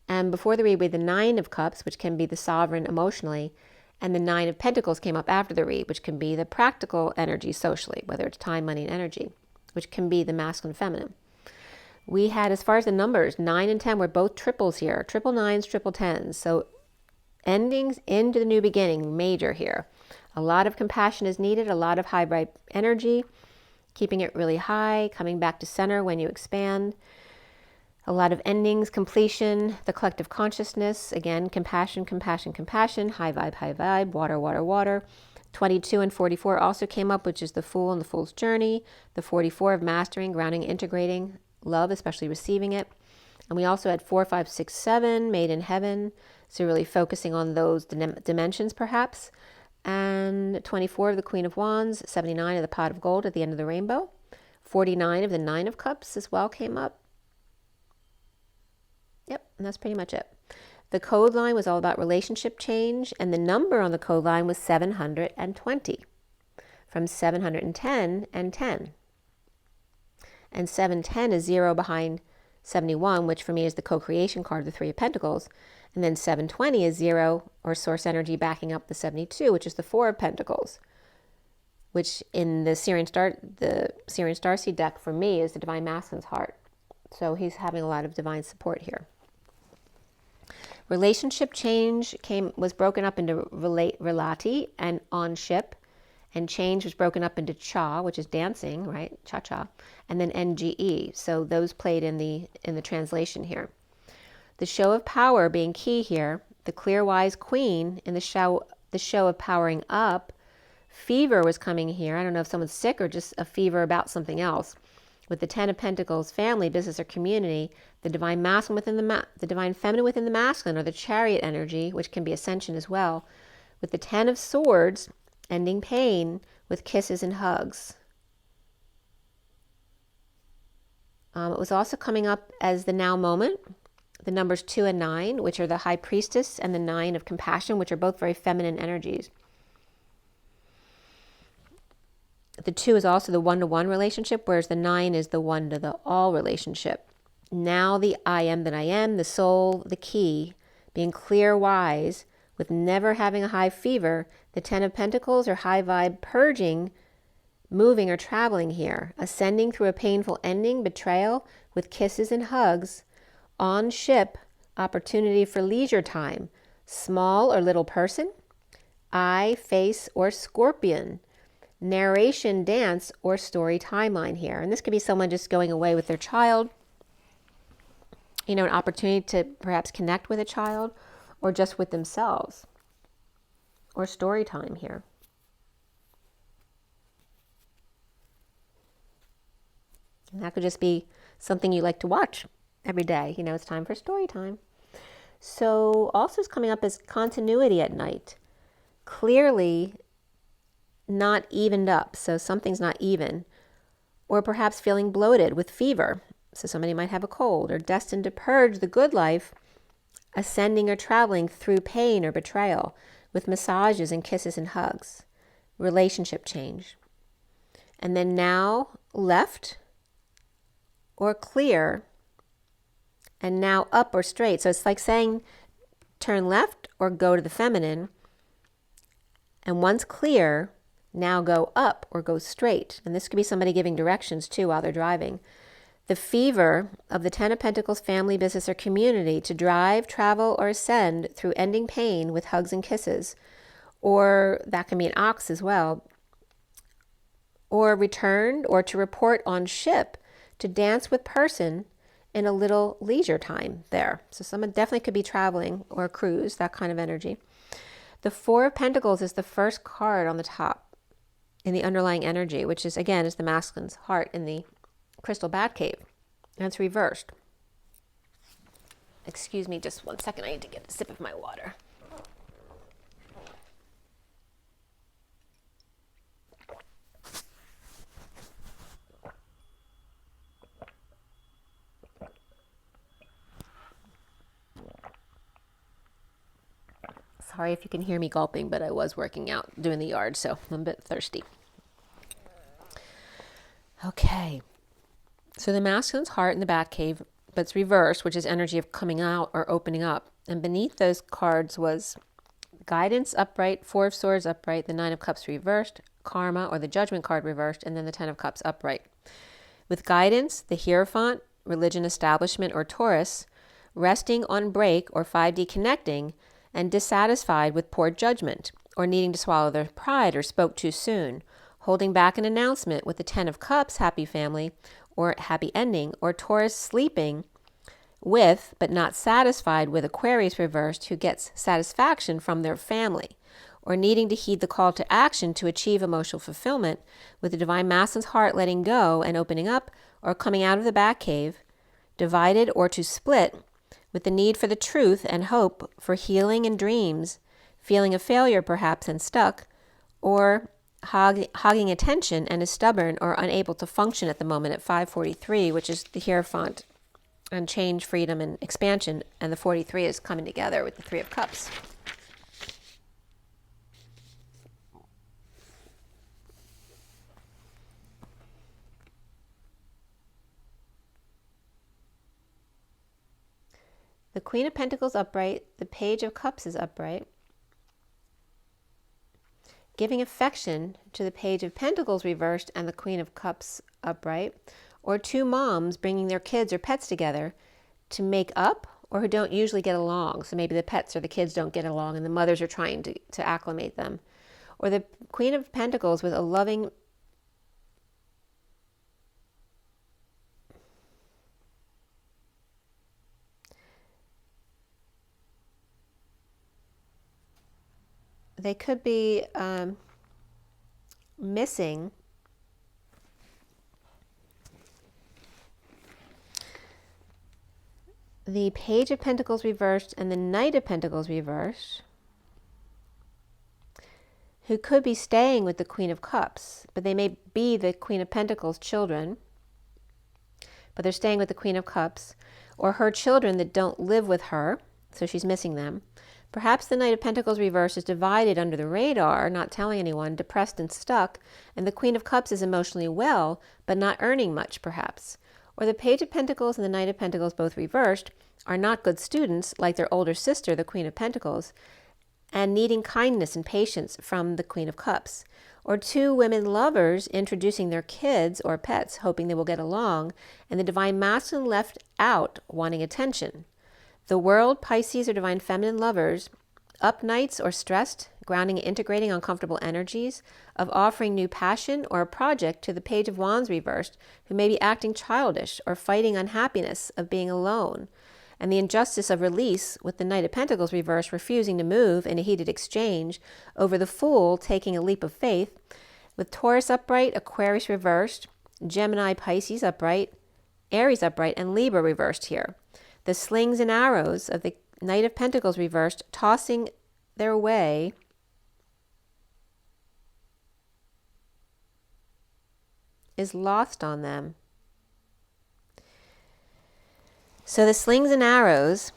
And before the read, we had the 9 of Cups, which can be the sovereign emotionally, and the 9 of Pentacles came up after the read, which can be the practical energy socially, whether it's time, money, and energy, which can be the masculine, feminine. We had, as far as the numbers, 9 and 10 were both triples here, triple 9s, triple 10s. So endings into the new beginning, major here. A lot of compassion is needed, a lot of high vibe energy, keeping it really high, coming back to center when you expand. A lot of endings, completion, the collective consciousness, again, compassion, compassion, compassion, high vibe, water, water, water. 22 and 44 also came up, which is the Fool and the Fool's Journey. The 44 of mastering, grounding, integrating, love, especially receiving it. And we also had 4, 5, 6, 7, made in heaven. So really focusing on those dimensions perhaps. And 24 of the Queen of Wands, 79 of the Pot of Gold at the end of the rainbow. 49 of the 9 of Cups as well came up. Yep, and that's pretty much it. The code line was all about relationship change, and the number on the code line was 720, from 710 and 10. And 710 is 0 behind 71, which for me is the co-creation card, the Three of Pentacles. And then 720 is 0, or source energy backing up the 72, which is the Four of Pentacles, which in the Syrian Starseed deck for me is the Divine Masculine's heart. So he's having a lot of divine support here. Relationship change was broken up into relati and on-ship, and change was broken up into cha, which is dancing, right? Cha-cha, and then NGE. So those played in the translation here. The show of power being key here, the clear wise queen in the show of powering up. Fever was coming here. I don't know if someone's sick or just a fever about something else. With the Ten of Pentacles, family, business, or community, the divine masculine within the divine feminine within the masculine, or the chariot energy, which can be ascension as well. With the Ten of Swords, ending pain with kisses and hugs. It was also coming up as the now moment, the numbers 2 and 9, which are the High Priestess, and the 9 of compassion, which are both very feminine energies. The 2 is also the one-to-one relationship, whereas the 9 is the one-to-the-all relationship. Now the I am that I am, the soul, the key, being clear, wise, with never having a high fever. The 10 of Pentacles, or high vibe, purging, moving or traveling here, ascending through a painful ending, betrayal, with kisses and hugs, on ship, opportunity for leisure time, small or little person, eye, face, or scorpion, narration, dance, or story timeline here. And this could be someone just going away with their child, an opportunity to perhaps connect with a child, or just with themselves, or story time here. And that could just be something you like to watch every day. It's time for story time. So also is coming up as continuity at night. Clearly not evened up, so something's not even. Or perhaps feeling bloated with fever, so somebody might have a cold, or destined to purge the good life, ascending or traveling through pain or betrayal, with massages and kisses and hugs. Relationship change. And then now left or clear, and now up or straight. So it's like saying turn left or go to the feminine, and once clear, now go up or go straight. And this could be somebody giving directions too while they're driving. The fever of the Ten of Pentacles, family, business, or community, to drive, travel, or ascend through ending pain with hugs and kisses. Or that can be an ox as well. Or returned, or to report on ship, to dance with person in a little leisure time there. So someone definitely could be traveling or a cruise, that kind of energy. The Four of Pentacles is the first card on the top in the underlying energy, which is, again, is the masculine's heart in the crystal bat cave, and it's reversed. Excuse me just one second, I need to get a sip of my water. Sorry if you can hear me gulping, but I was working out, doing the yard, so I'm a bit thirsty. Okay. So the masculine's heart in the bat cave, but it's reversed, which is energy of coming out or opening up. And beneath those cards was guidance upright, Four of Swords upright, the Nine of Cups reversed, karma or the Judgment card reversed, and then the Ten of Cups upright. With guidance, the Hierophant, religion establishment or Taurus, resting on break or 5D connecting, and dissatisfied with poor judgment, or needing to swallow their pride or spoke too soon, holding back an announcement with the Ten of Cups, happy family, or happy ending, or Taurus sleeping with, but not satisfied with Aquarius reversed, who gets satisfaction from their family, or needing to heed the call to action to achieve emotional fulfillment, with the Divine Masculine's heart letting go and opening up, or coming out of the bat cave, divided or to split, with the need for the truth and hope for healing and dreams, feeling a failure perhaps and stuck, or hogging attention and is stubborn or unable to function at the moment at 543, which is the Hierophant and change, freedom, and expansion. And the 43 is coming together with the 3 of Cups. The Queen of Pentacles upright, the Page of Cups is upright. Giving affection to the Page of Pentacles reversed and the Queen of Cups upright. Or 2 moms bringing their kids or pets together to make up, or who don't usually get along. So maybe the pets or the kids don't get along and the mothers are trying to acclimate them. Or the Queen of Pentacles with a loving they could be missing the Page of Pentacles reversed and the Knight of Pentacles reversed, who could be staying with the Queen of Cups, but they may be the Queen of Pentacles children, but they're staying with the Queen of Cups, or her children that don't live with her, so she's missing them. Perhaps the Knight of Pentacles reversed is divided under the radar, not telling anyone, depressed and stuck, and the Queen of Cups is emotionally well, but not earning much, perhaps. Or the Page of Pentacles and the Knight of Pentacles, both reversed, are not good students, like their older sister, the Queen of Pentacles, and needing kindness and patience from the Queen of Cups. Or 2 women lovers introducing their kids or pets, hoping they will get along, and the Divine Masculine left out, wanting attention. The World, Pisces, or Divine Feminine lovers, up nights or stressed, grounding and integrating uncomfortable energies, of offering new passion or a project to the Page of Wands reversed, who may be acting childish or fighting unhappiness of being alone, and the injustice of release with the Knight of Pentacles reversed refusing to move in a heated exchange over the Fool taking a leap of faith, with Taurus upright, Aquarius reversed, Gemini, Pisces upright, Aries upright, and Libra reversed here. The slings and arrows of the Knight of Pentacles reversed, tossing their way is lost on them. So the slings and arrows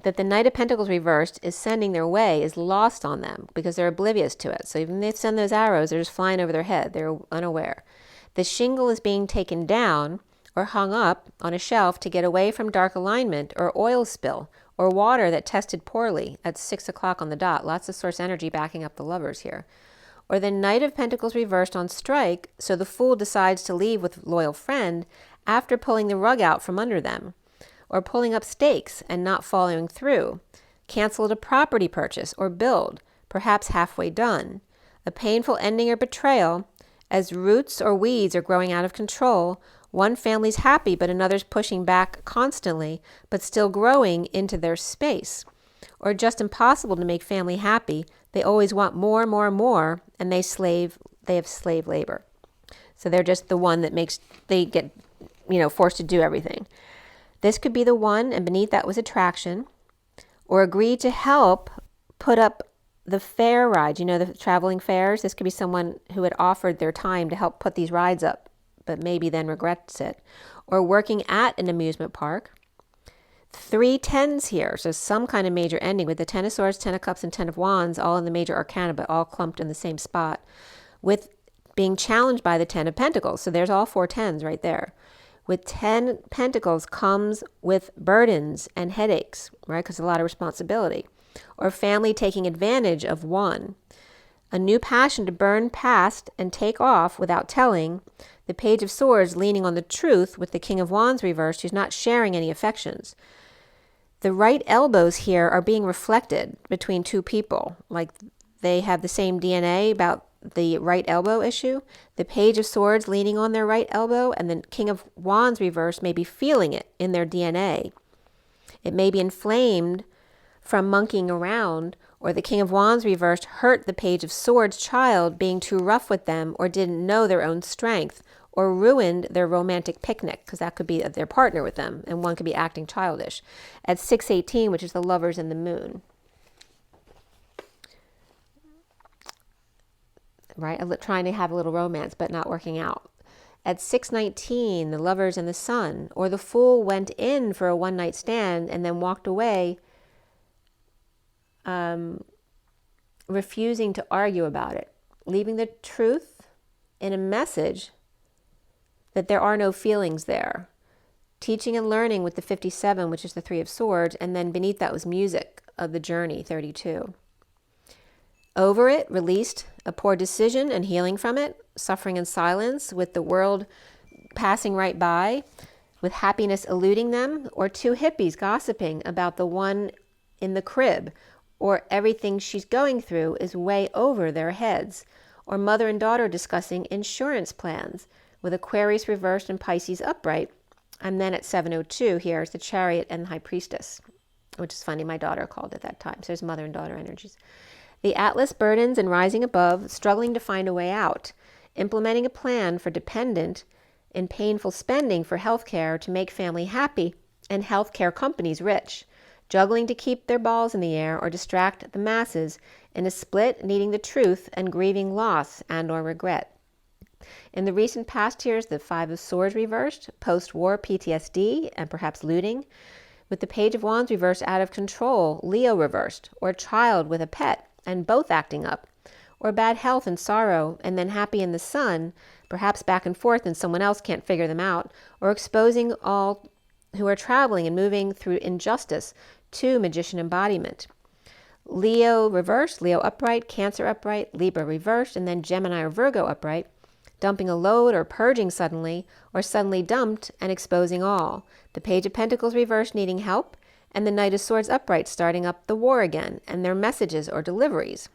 that the Knight of Pentacles reversed is sending their way is lost on them because they're oblivious to it. So even if they send those arrows, they're just flying over their head. They're unaware. The shingle is being taken down or hung up on a shelf to get away from dark alignment or oil spill or water that tested poorly at 6 o'clock on the dot. Lots of source energy backing up the lovers here. Or the Knight of Pentacles reversed on strike, so the Fool decides to leave with loyal friend after pulling the rug out from under them. Or pulling up stakes and not following through. Canceled a property purchase or build, perhaps halfway done. A painful ending or betrayal, as roots or weeds are growing out of control. One family's happy, but another's pushing back constantly, but still growing into their space. Or just impossible to make family happy. They always want more, more, more, and they have slave labor. So they're just the one that they get, forced to do everything. This could be the one, and beneath that was attraction, or agree to help put up the fair ride, the traveling fairs. This could be someone who had offered their time to help put these rides up, but maybe then regrets it. Or working at an amusement park. 3 tens here, so some kind of major ending with the 10 of Swords, 10 of Cups, and 10 of Wands, all in the major arcana, but all clumped in the same spot, with being challenged by the 10 of Pentacles. So there's all 4 tens right there. With 10 Pentacles comes with burdens and headaches, right? Because a lot of responsibility. Or family taking advantage of one. A new passion to burn past and take off without telling. The Page of Swords leaning on the truth with the King of Wands reversed, who's not sharing any affections. The right elbows here are being reflected between 2 people, like they have the same DNA about the right elbow issue. The Page of Swords leaning on their right elbow, and the King of Wands reversed may be feeling it in their DNA. It may be inflamed from monkeying around, or the King of Wands reversed hurt the Page of Swords child being too rough with them or didn't know their own strength, or ruined their romantic picnic, because that could be their partner with them, and one could be acting childish. At 618, which is the lovers and the moon. Right? Trying to have a little romance, but not working out. At 6:19, the Lovers and the Sun. Or the Fool went in for a one-night stand and then walked away, refusing to argue about it, leaving the truth in a message that there are no feelings there. Teaching and learning with the 57, which is the Three of Swords, and then beneath that was music of the journey, 32. Over it, released, a poor decision and healing from it, suffering in silence with the world passing right by, with happiness eluding them, or two hippies gossiping about the one in the crib, or everything she's going through is way over their heads, or mother and daughter discussing insurance plans, with Aquarius reversed and Pisces upright. And then at 7:02, here's the Chariot and the High Priestess, which is funny, my daughter called it that time. So there's mother and daughter energies. The Atlas burdens and rising above, struggling to find a way out, implementing a plan for dependent and painful spending for healthcare to make family happy and healthcare companies rich, juggling to keep their balls in the air or distract the masses in a split, needing the truth and grieving loss and or regret. In the recent past, here's the Five of Swords reversed, post-war PTSD and perhaps looting, with the Page of Wands reversed, out of control, Leo reversed, or a child with a pet and both acting up, or bad health and sorrow and then happy in the sun, perhaps back and forth and someone else can't figure them out, or exposing all who are traveling and moving through injustice to Magician embodiment. Leo reversed, Leo upright, Cancer upright, Libra reversed, and then Gemini or Virgo upright, dumping a load or purging suddenly, or suddenly dumped and exposing all. The Page of Pentacles reversed, needing help, and the Knight of Swords upright, starting up the war again, and their messages or deliveries.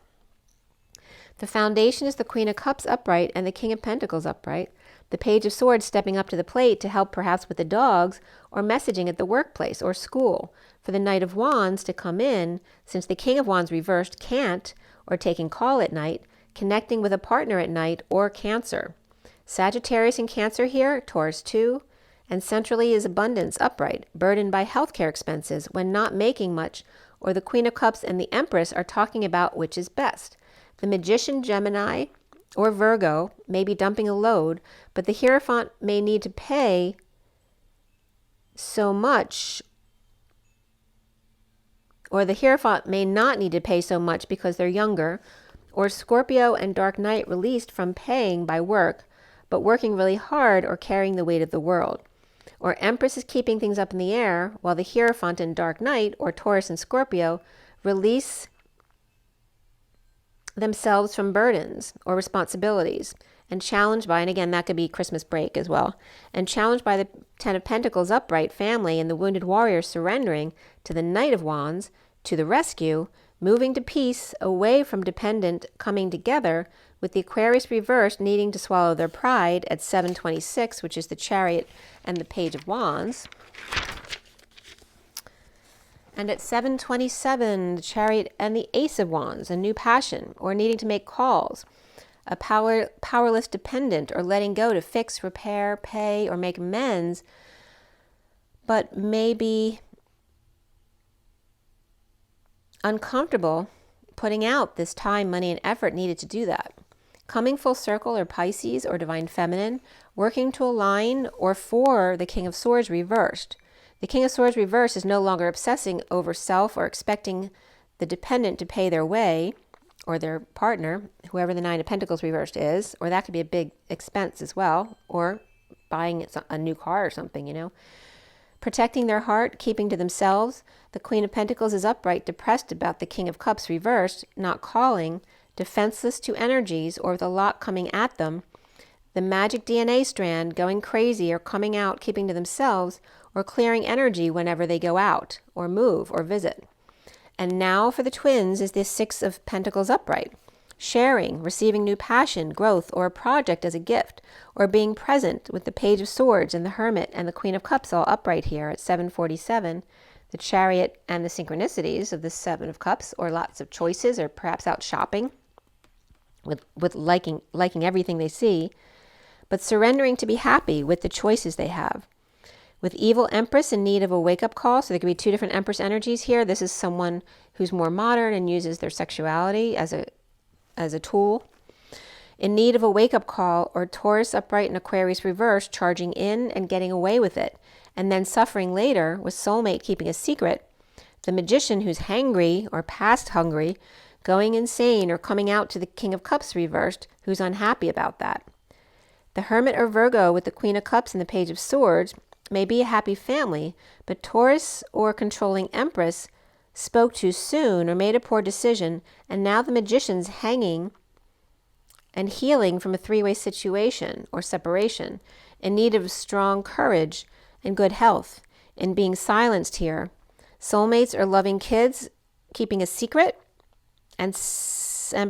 The foundation is the Queen of Cups upright and the King of Pentacles upright. The Page of Swords stepping up to the plate to help perhaps with the dogs or messaging at the workplace or school. For the Knight of Wands to come in, since the King of Wands reversed can't, or taking call at night, connecting with a partner at night, or Cancer. Sagittarius and Cancer here, Taurus too, and centrally is abundance upright, burdened by healthcare expenses when not making much, or the Queen of Cups and the Empress are talking about which is best. The Magician, Gemini, or Virgo may be dumping a load, but the Hierophant may need to pay so much, or the Hierophant may not need to pay so much because they're younger, or Scorpio and Dark Knight released from paying by work, but working really hard or carrying the weight of the world. Or Empress is keeping things up in the air, while the Hierophant and Dark Knight, or Taurus and Scorpio, release themselves from burdens or responsibilities, and challenged by, and again, that could be Christmas break as well, and challenged by the Ten of Pentacles upright family and the wounded warrior surrendering to the Knight of Wands to the rescue, moving to peace, away from dependent, coming together, with the Aquarius reversed needing to swallow their pride at 7:26, which is the Chariot and the Page of Wands. And at 7:27, the Chariot and the Ace of Wands, a new passion, or needing to make calls, a powerless dependent, or letting go to fix, repair, pay, or make amends, but maybe uncomfortable putting out this time, money, and effort needed to do that. Coming full circle, or Pisces, or Divine Feminine, working to align or for the King of Swords reversed. The King of Swords reversed is no longer obsessing over self or expecting the dependent to pay their way, or their partner, whoever the Nine of Pentacles reversed is, or that could be a big expense as well, or buying a new car or something, you know. Protecting their heart, keeping to themselves. The Queen of Pentacles is upright, depressed about the King of Cups reversed, not calling, defenseless to energies, or with a lot coming at them. The magic DNA strand going crazy or coming out, keeping to themselves, or clearing energy whenever they go out, or move, or visit. And now for the twins is the Six of Pentacles upright. Sharing, receiving new passion, growth, or a project as a gift, or being present with the Page of Swords and the Hermit and the Queen of Cups all upright here at 7:47. The Chariot and the synchronicities of the Seven of Cups, or lots of choices, or perhaps out shopping with liking everything they see, but surrendering to be happy with the choices they have. With evil Empress in need of a wake-up call, so there could be two different Empress energies here. This is someone who's more modern and uses their sexuality as a tool. in need of a wake-up call, or Taurus upright and Aquarius reverse, charging in and getting away with it, and then suffering later with soulmate keeping a secret. The Magician who's hangry or past hungry, going insane, or coming out to the King of Cups reversed, who's unhappy about that. The Hermit or Virgo with the Queen of Cups and the Page of Swords may be a happy family, but Taurus or controlling Empress spoke too soon or made a poor decision, and now the Magician's hanging and healing from a three-way situation or separation, in need of strong courage and good health, and being silenced here. Soulmates or loving kids keeping a secret, and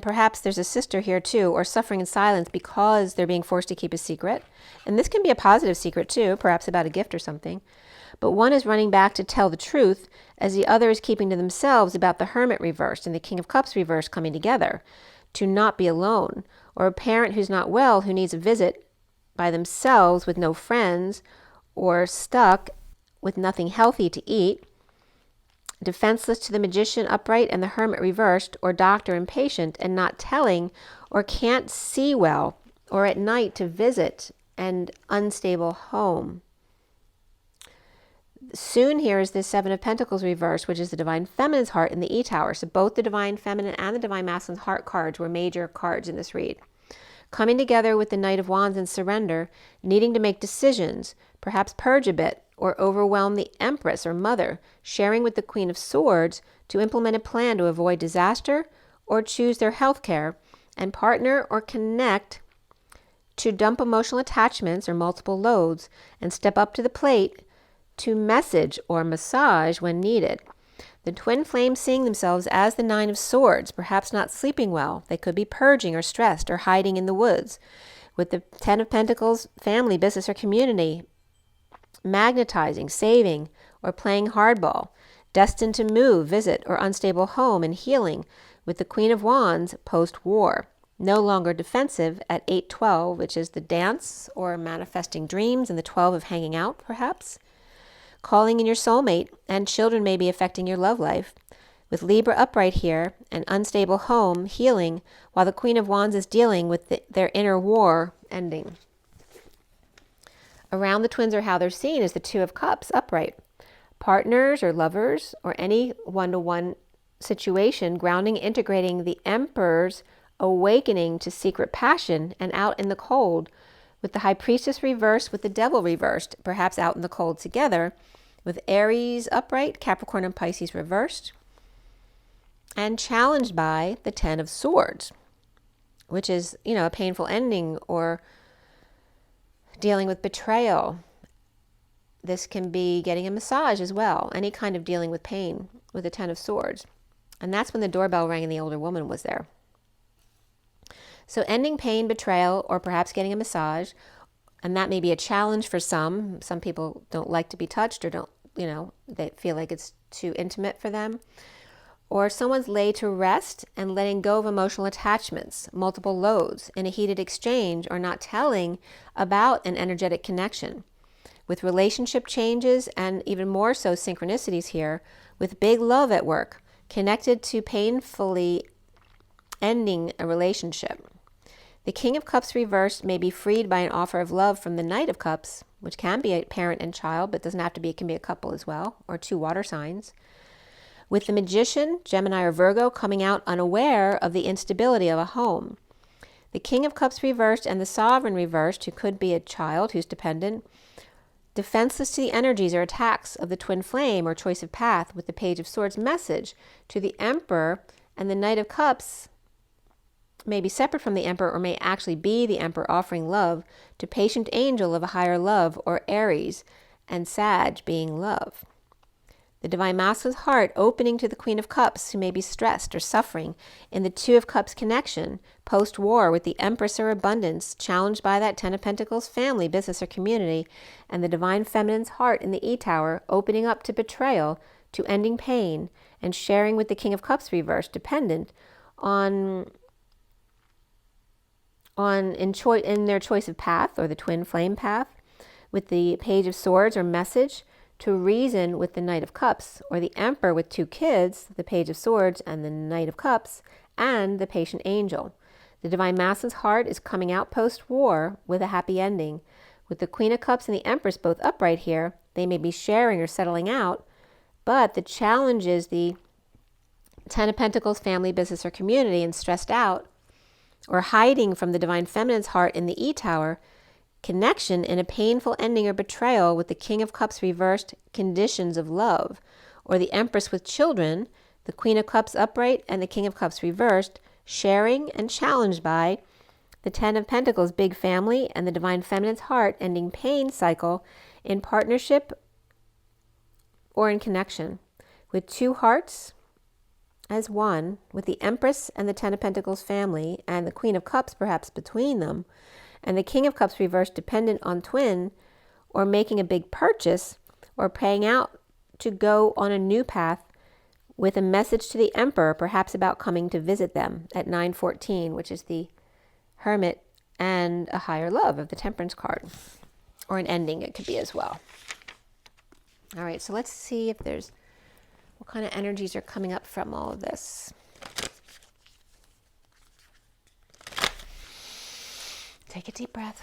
perhaps there's a sister here too, or suffering in silence because they're being forced to keep a secret. And this can be a positive secret too, perhaps about a gift or something. But one is running back to tell the truth, as the other is keeping to themselves about the Hermit reversed and the King of Cups reversed coming together, to not be alone. Or a parent who's not well, who needs a visit by themselves with no friends, or stuck with nothing healthy to eat. Defenseless to the Magician upright and the Hermit reversed, or doctor impatient and not telling, or can't see well, or at night to visit, and unstable home. Soon here is the Seven of Pentacles reversed, which is the Divine Feminine's heart in the E-Tower. So both the Divine Feminine and the Divine Masculine's heart cards were major cards in this read. Coming together with the Knight of Wands and surrender, needing to make decisions, perhaps purge a bit, or overwhelm the Empress or Mother, sharing with the Queen of Swords to implement a plan to avoid disaster or choose their health care, and partner or connect to dump emotional attachments or multiple loads and step up to the plate to message or massage when needed. The twin flames seeing themselves as the Nine of Swords, perhaps not sleeping well. They could be purging or stressed or hiding in the woods. With the Ten of Pentacles, family, business, or community, magnetizing, saving, or playing hardball, destined to move, visit, or unstable home, and healing. With the Queen of Wands, post-war, no longer defensive at 8-12, which is the dance or manifesting dreams, and the 12 of hanging out, perhaps. Calling in your soulmate, and children may be affecting your love life. With Libra upright here, an unstable home, healing, while the Queen of Wands is dealing with their inner war ending. Around the twins or how they're seen is the Two of Cups upright. Partners or lovers or any one-to-one situation, grounding, integrating the Emperor's awakening to secret passion and out in the cold, with the High Priestess reversed with the Devil reversed, perhaps out in the cold together, with Aries upright, Capricorn and Pisces reversed, and challenged by the Ten of Swords, which is, a painful ending or dealing with betrayal. This can be getting a massage as well, any kind of dealing with pain with the Ten of Swords. And that's when the doorbell rang and the older woman was there. So ending pain, betrayal, or perhaps getting a massage, and that may be a challenge for some. Some people don't like to be touched or don't, they feel like it's too intimate for them. Or someone's laid to rest and letting go of emotional attachments, multiple loads, in a heated exchange, or not telling about an energetic connection. With relationship changes and even more so synchronicities here, with big love at work, connected to painfully ending a relationship. The King of Cups reversed may be freed by an offer of love from the Knight of Cups, which can be a parent and child, but doesn't have to be, it can be a couple as well, or two water signs. With the Magician, Gemini or Virgo, coming out unaware of the instability of a home. The King of Cups reversed and the Sovereign reversed, who could be a child who's dependent, defenseless to the energies or attacks of the twin flame or choice of path, with the Page of Swords message to the Emperor, and the Knight of Cups may be separate from the Emperor, or may actually be the Emperor offering love to patient angel of a higher love, or Aries, and Sag being love. The Divine Masculine's heart opening to the Queen of Cups, who may be stressed or suffering in the Two of Cups connection, post-war, with the Empress or abundance, challenged by that Ten of Pentacles, family, business, or community, and the Divine Feminine's heart in the E-Tower, opening up to betrayal, to ending pain, and sharing with the King of Cups reversed, dependent on in their choice of path, or the twin flame path, with the Page of Swords or message to reason with the Knight of Cups, or the Emperor with two kids, the Page of Swords and the Knight of Cups, and the patient angel. The Divine Masculine's heart is coming out post-war with a happy ending. With the Queen of Cups and the Empress both upright here, they may be sharing or settling out, but the challenge is the Ten of Pentacles, family, business, or community, and stressed out or hiding from the Divine Feminine's heart in the E-Tower, connection in a painful ending or betrayal with the King of Cups reversed, conditions of love, or the Empress with children, the Queen of Cups upright and the King of Cups reversed, sharing and challenged by the Ten of Pentacles, big family, and the Divine Feminine's heart, ending pain cycle in partnership or in connection. With two hearts as one, with the Empress and the Ten of Pentacles family, and the Queen of Cups perhaps between them, and the King of Cups reversed dependent on twin, or making a big purchase, or paying out to go on a new path with a message to the Emperor, perhaps about coming to visit them at 914, which is the Hermit and a higher love of the Temperance card, or an ending it could be as well. All right, so let's see if there's, what kind of energies are coming up from all of this. Take a deep breath.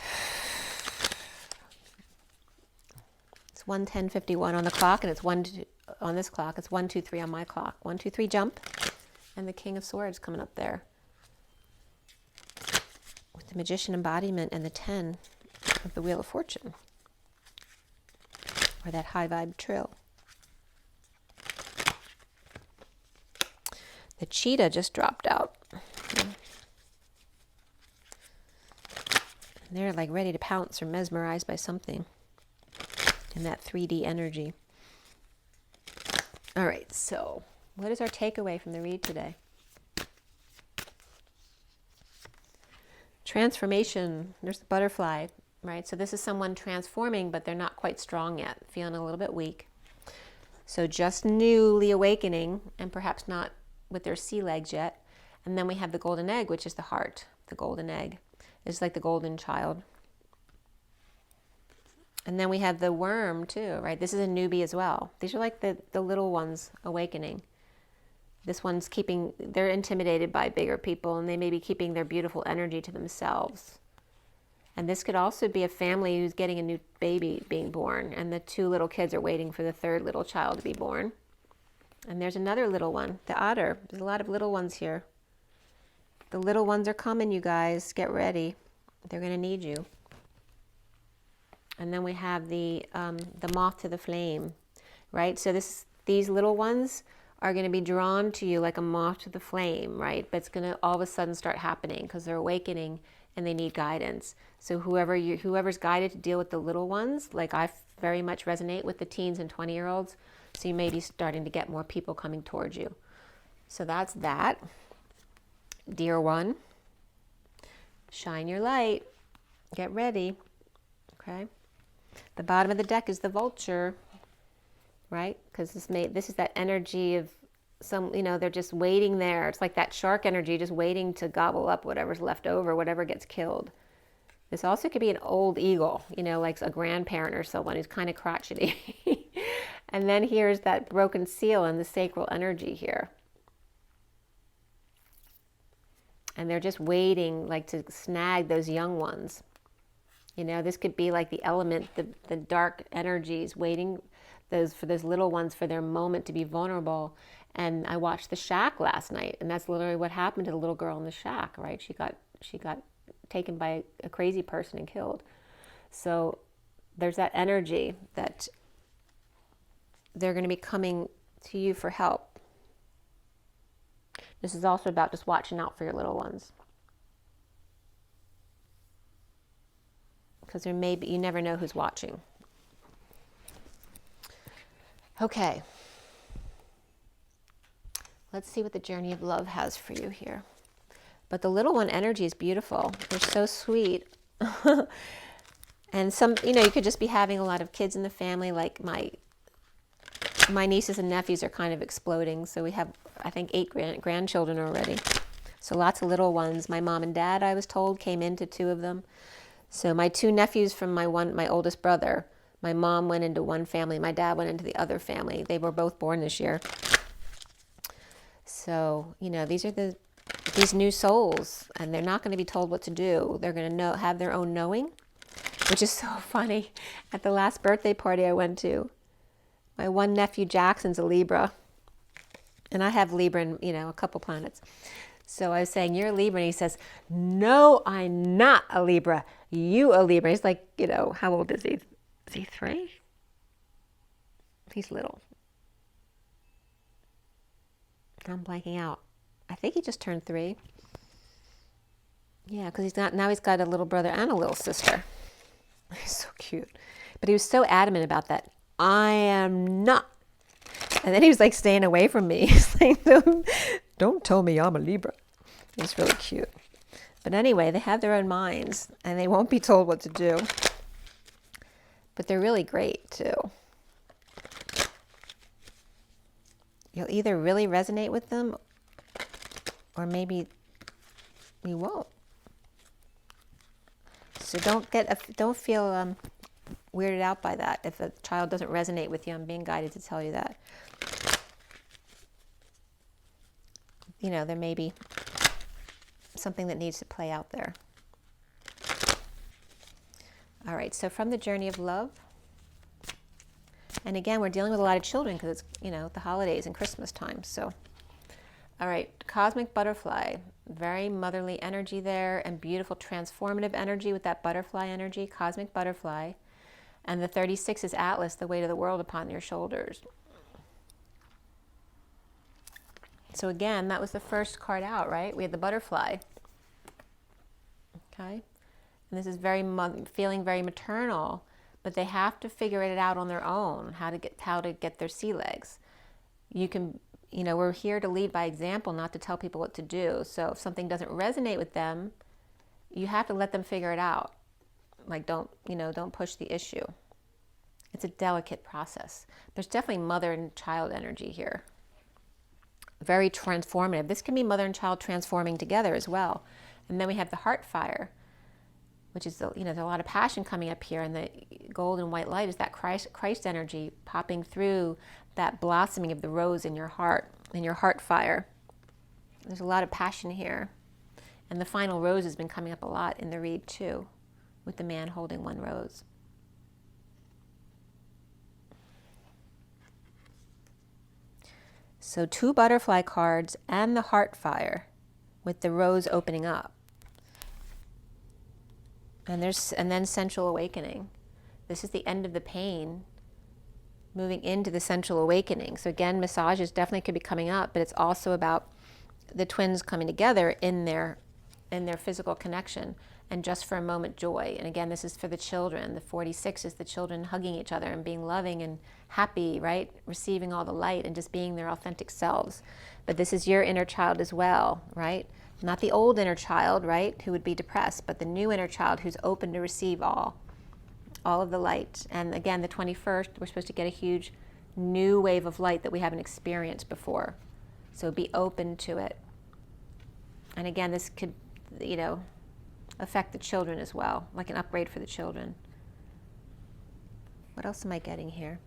It's 1:10:51 on the clock, and it's on this clock. It's 1:23 on my clock. 1:23 jump, and the King of Swords coming up there with the Magician embodiment and the 10 of the Wheel of Fortune, or that high vibe trill. The cheetah just dropped out. They're like ready to pounce or mesmerized by something in that 3D energy. All right, so what is our takeaway from the read today? Transformation. There's the butterfly, right? So this is someone transforming, but they're not quite strong yet, feeling a little bit weak. So just newly awakening, and perhaps not with their sea legs yet. And then we have the golden egg, which is the heart, the golden egg. It's like the golden child. And then we have the worm too, right? This is a newbie as well. These are like the little ones awakening. This one's they're intimidated by bigger people, and they may be keeping their beautiful energy to themselves. And this could also be a family who's getting a new baby being born, and the two little kids are waiting for the third little child to be born. And there's another little one, the otter. There's a lot of little ones here. The little ones are coming, you guys. Get ready. They're going to need you. And then we have the moth to the flame, right? So these little ones are going to be drawn to you like a moth to the flame, right? But it's going to all of a sudden start happening because they're awakening and they need guidance. So whoever's guided to deal with the little ones, like I very much resonate with the teens and 20-year-olds. So you may be starting to get more people coming towards you. So that's that. Dear one, shine your light. Get ready. Okay. The bottom of the deck is the Vulture, right? Because this is that energy of they're just waiting there. It's like that shark energy, just waiting to gobble up whatever's left over, whatever gets killed. This also could be an old eagle, like a grandparent or someone who's kind of crotchety. And then here's that broken seal and the sacral energy here. And they're just waiting like to snag those young ones. This could be like the element, the dark energies waiting for those little ones for their moment to be vulnerable. And I watched The Shack last night, and that's literally what happened to the little girl in The Shack, right? She got taken by a crazy person and killed. So there's that energy that they're going to be coming to you for help. This is also about just watching out for your little ones. Because you never know who's watching. Okay. Let's see what the journey of love has for you here. But the little one energy is beautiful. They're so sweet. And you could just be having a lot of kids in the family, like my nieces and nephews are kind of exploding. So we have, I think, 8 grandchildren already. So lots of little ones. My mom and dad, I was told, came into 2 of them. So my 2 nephews from my oldest brother, my mom went into one family, my dad went into the other family. They were both born this year. So, these are the these new souls, and they're not going to be told what to do. They're going to have their own knowing, which is so funny. At the last birthday party I went to, my one nephew Jackson's a Libra, and I have Libra in, a couple planets. So I was saying, you're a Libra, and he says, no, I'm not a Libra. You a Libra. He's like, how old is he? Is he 3? He's little. I'm blanking out. I think he just turned 3. Yeah, because he's got a little brother and a little sister. He's so cute. But he was so adamant about that. I am not. And then he was like staying away from me. He's like, don't tell me I'm a Libra. It's really cute. But anyway, they have their own minds and they won't be told what to do. But they're really great too. You'll either really resonate with them or maybe you won't. So don't feel weirded out by that if a child doesn't resonate with you. I'm being guided to tell you that. There may be something that needs to play out there. All right, so from the journey of love. And again, we're dealing with a lot of children because it's, the holidays and Christmas time. So, all right, cosmic butterfly, very motherly energy there and beautiful transformative energy with that butterfly energy, cosmic butterfly. And the 36 is Atlas, the weight of the world upon your shoulders. So again, that was the first card out, right? We had the butterfly. Okay. And this is feeling very maternal, but they have to figure it out on their own, how to get their sea legs. You can, we're here to lead by example, not to tell people what to do. So if something doesn't resonate with them, you have to let them figure it out. Like don't push the issue. It's a delicate process. There's definitely mother and child energy here. Very transformative. This can be mother and child transforming together as well. And then we have the heart fire, which is, there's a lot of passion coming up here. And the gold and white light is that Christ energy popping through that blossoming of the rose in your heart fire. There's a lot of passion here. And the final rose has been coming up a lot in the read too, with the man holding one rose. So 2 butterfly cards and the heart fire with the rose opening up. And then sensual awakening. This is the end of the pain, moving into the sensual awakening. So again, massages definitely could be coming up, but it's also about the twins coming together in their physical connection and just for a moment joy. And again, this is for the children. The 46 is the children hugging each other and being loving and happy, right? Receiving all the light and just being their authentic selves. But this is your inner child as well, right? Not the old inner child, right, who would be depressed, but the new inner child who's open to receive all of the light. And again, the 21st, we're supposed to get a huge new wave of light that we haven't experienced before. So be open to it. And again, this could, affect the children as well, like an upgrade for the children. What else am I getting here?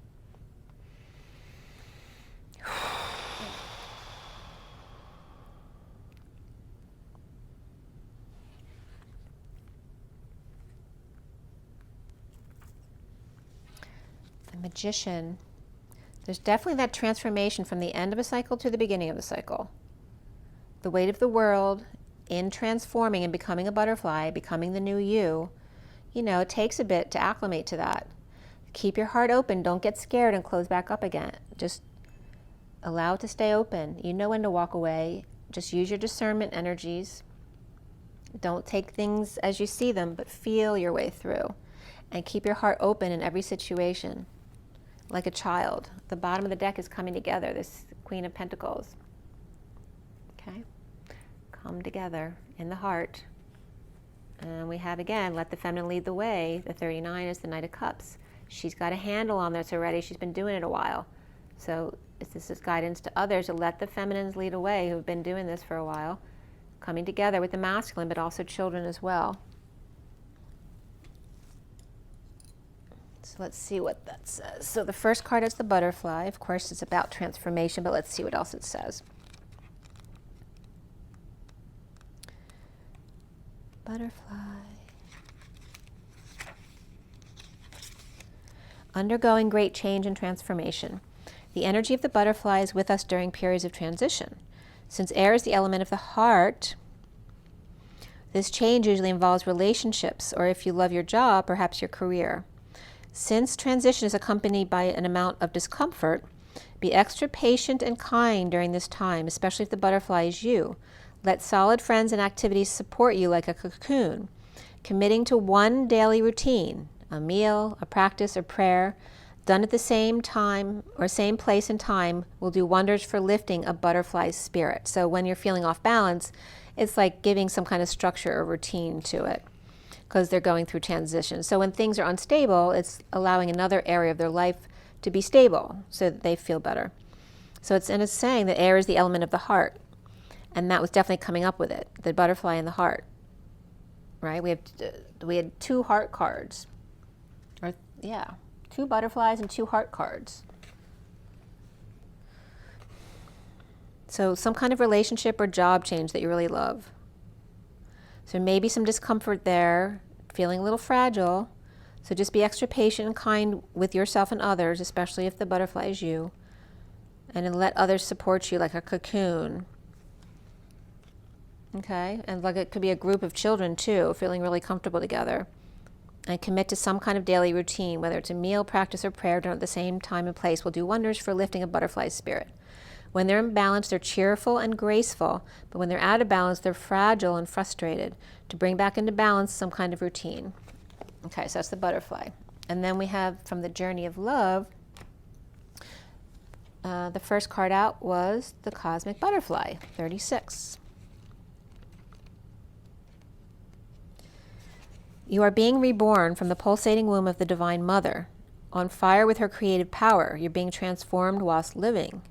The Magician. There's definitely that transformation from the end of a cycle to the beginning of the cycle. The weight of the world in transforming and becoming a butterfly, becoming the new you, it takes a bit to acclimate to that. Keep your heart open. Don't get scared and close back up again. Just allow it to stay open. You know when to walk away. Just use your discernment energies. Don't take things as you see them, but feel your way through. And keep your heart open in every situation, like a child. The bottom of the deck is coming together, this Queen of Pentacles. Okay? Come together in the heart. And we have, again, let the feminine lead the way. The 39 is the Knight of Cups. She's got a handle on this already. She's been doing it a while. So this is guidance to others to let the feminines lead away who've been doing this for a while. Coming together with the masculine, but also children as well. So let's see what that says. So the first card is the butterfly. Of course, it's about transformation, but let's see what else it says. butterfly. Undergoing great change and transformation. The energy of the butterfly is with us during periods of transition. Since air is the element of the heart, this change usually involves relationships, or if you love your job, perhaps your career. Since transition is accompanied by an amount of discomfort, be extra patient and kind during this time, especially if the butterfly is you. Let solid friends and activities support you like a cocoon. Committing to one daily routine, a meal, a practice, or prayer, done at the same time or same place and time, will do wonders for lifting a butterfly's spirit. So when you're feeling off balance, it's like giving some kind of structure or routine to it, because they're going through transition. So when things are unstable, it's allowing another area of their life to be stable so that they feel better. So it's saying that air is the element of the heart. And that was definitely coming up with it, the butterfly and the heart. Right? We had 2 heart cards. Or yeah, 2 butterflies and 2 heart cards. So some kind of relationship or job change that you really love. So maybe some discomfort there, feeling a little fragile. So just be extra patient and kind with yourself and others, especially if the butterfly is you. And then let others support you like a cocoon. Okay? And like it could be a group of children too, feeling really comfortable together. And commit to some kind of daily routine, whether it's a meal, practice, or prayer done at the same time and place, will do wonders for lifting a butterfly's spirit. When they're in balance, they're cheerful and graceful, but when they're out of balance, they're fragile and frustrated. To bring back into balance, some kind of routine. Okay, so that's the butterfly. And then we have from the Journey of Love, the first card out was the Cosmic Butterfly, 36. You are being reborn from the pulsating womb of the Divine Mother, on fire with her creative power. You're being transformed whilst living.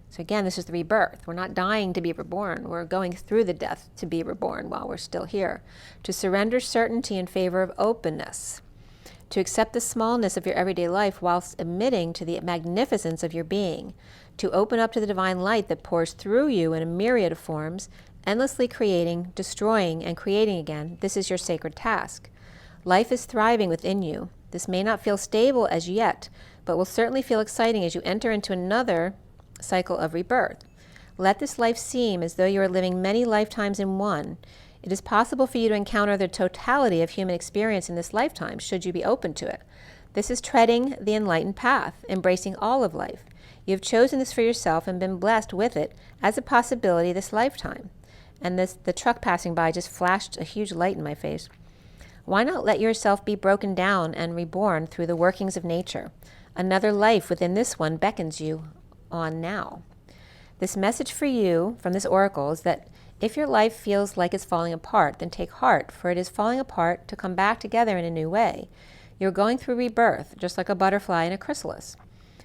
So again, this is the rebirth. We're not dying to be reborn. We're going through the death to be reborn while we're still here. To surrender certainty in favor of openness. To accept the smallness of your everyday life whilst admitting to the magnificence of your being. To open up to the divine light that pours through you in a myriad of forms, endlessly creating, destroying, and creating again. This is your sacred task. Life is thriving within you. This may not feel stable as yet, but will certainly feel exciting as you enter into another cycle of rebirth. Let this life seem as though you are living many lifetimes in one. It is possible for you to encounter the totality of human experience in this lifetime, should you be open to it. This is treading the enlightened path, embracing all of life. You have chosen this for yourself and been blessed with it as a possibility this lifetime. And the truck passing by just flashed a huge light in my face. Why not let yourself be broken down and reborn through the workings of nature? Another life within this one beckons you on now. This message for you from this oracle is that if your life feels like it's falling apart, then take heart, for it is falling apart to come back together in a new way. You're going through rebirth, just like a butterfly in a chrysalis.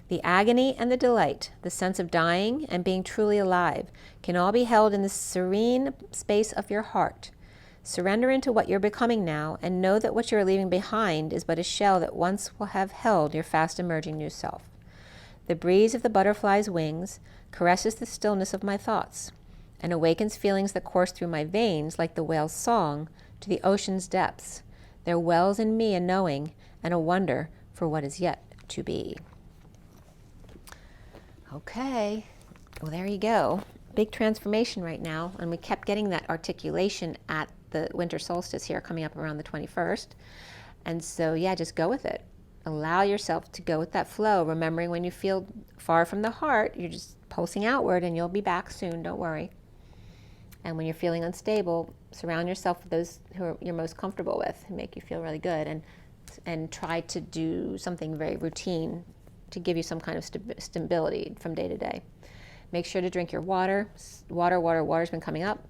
The agony and the delight, the sense of dying and being truly alive, can all be held in the serene space of your heart. Surrender into what you're becoming now, and know that what you are leaving behind is but a shell that once will have held your fast emerging new self. The breeze of the butterfly's wings caresses the stillness of my thoughts, and awakens feelings that course through my veins like the whale's song to the ocean's depths. There wells in me a knowing and a wonder for what is yet to be. Okay, well there you go. Big transformation right now, and we kept getting that articulation at the winter solstice here coming up around the 21st. And so yeah, just go with it. Allow yourself to go with that flow, remembering when you feel far from the heart, you're just pulsing outward, and you'll be back soon, don't worry. And when you're feeling unstable, surround yourself with those who you're most comfortable with, who make you feel really good, and try to do something very routine to give you some kind of stability from day to day. Make sure to drink your water. Water's been coming up,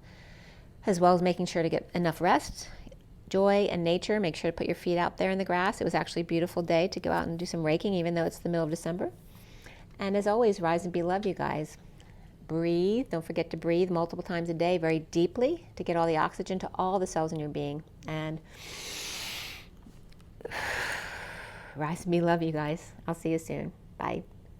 as well as making sure to get enough rest. Joy and nature, make sure to put your feet out there in the grass. It was actually a beautiful day to go out and do some raking, even though it's the middle of December. And as always, rise and be loved, you guys. Breathe. Don't forget to breathe multiple times a day, very deeply, to get all the oxygen to all the cells in your being. And rise and be loved, you guys. I'll see you soon. Bye.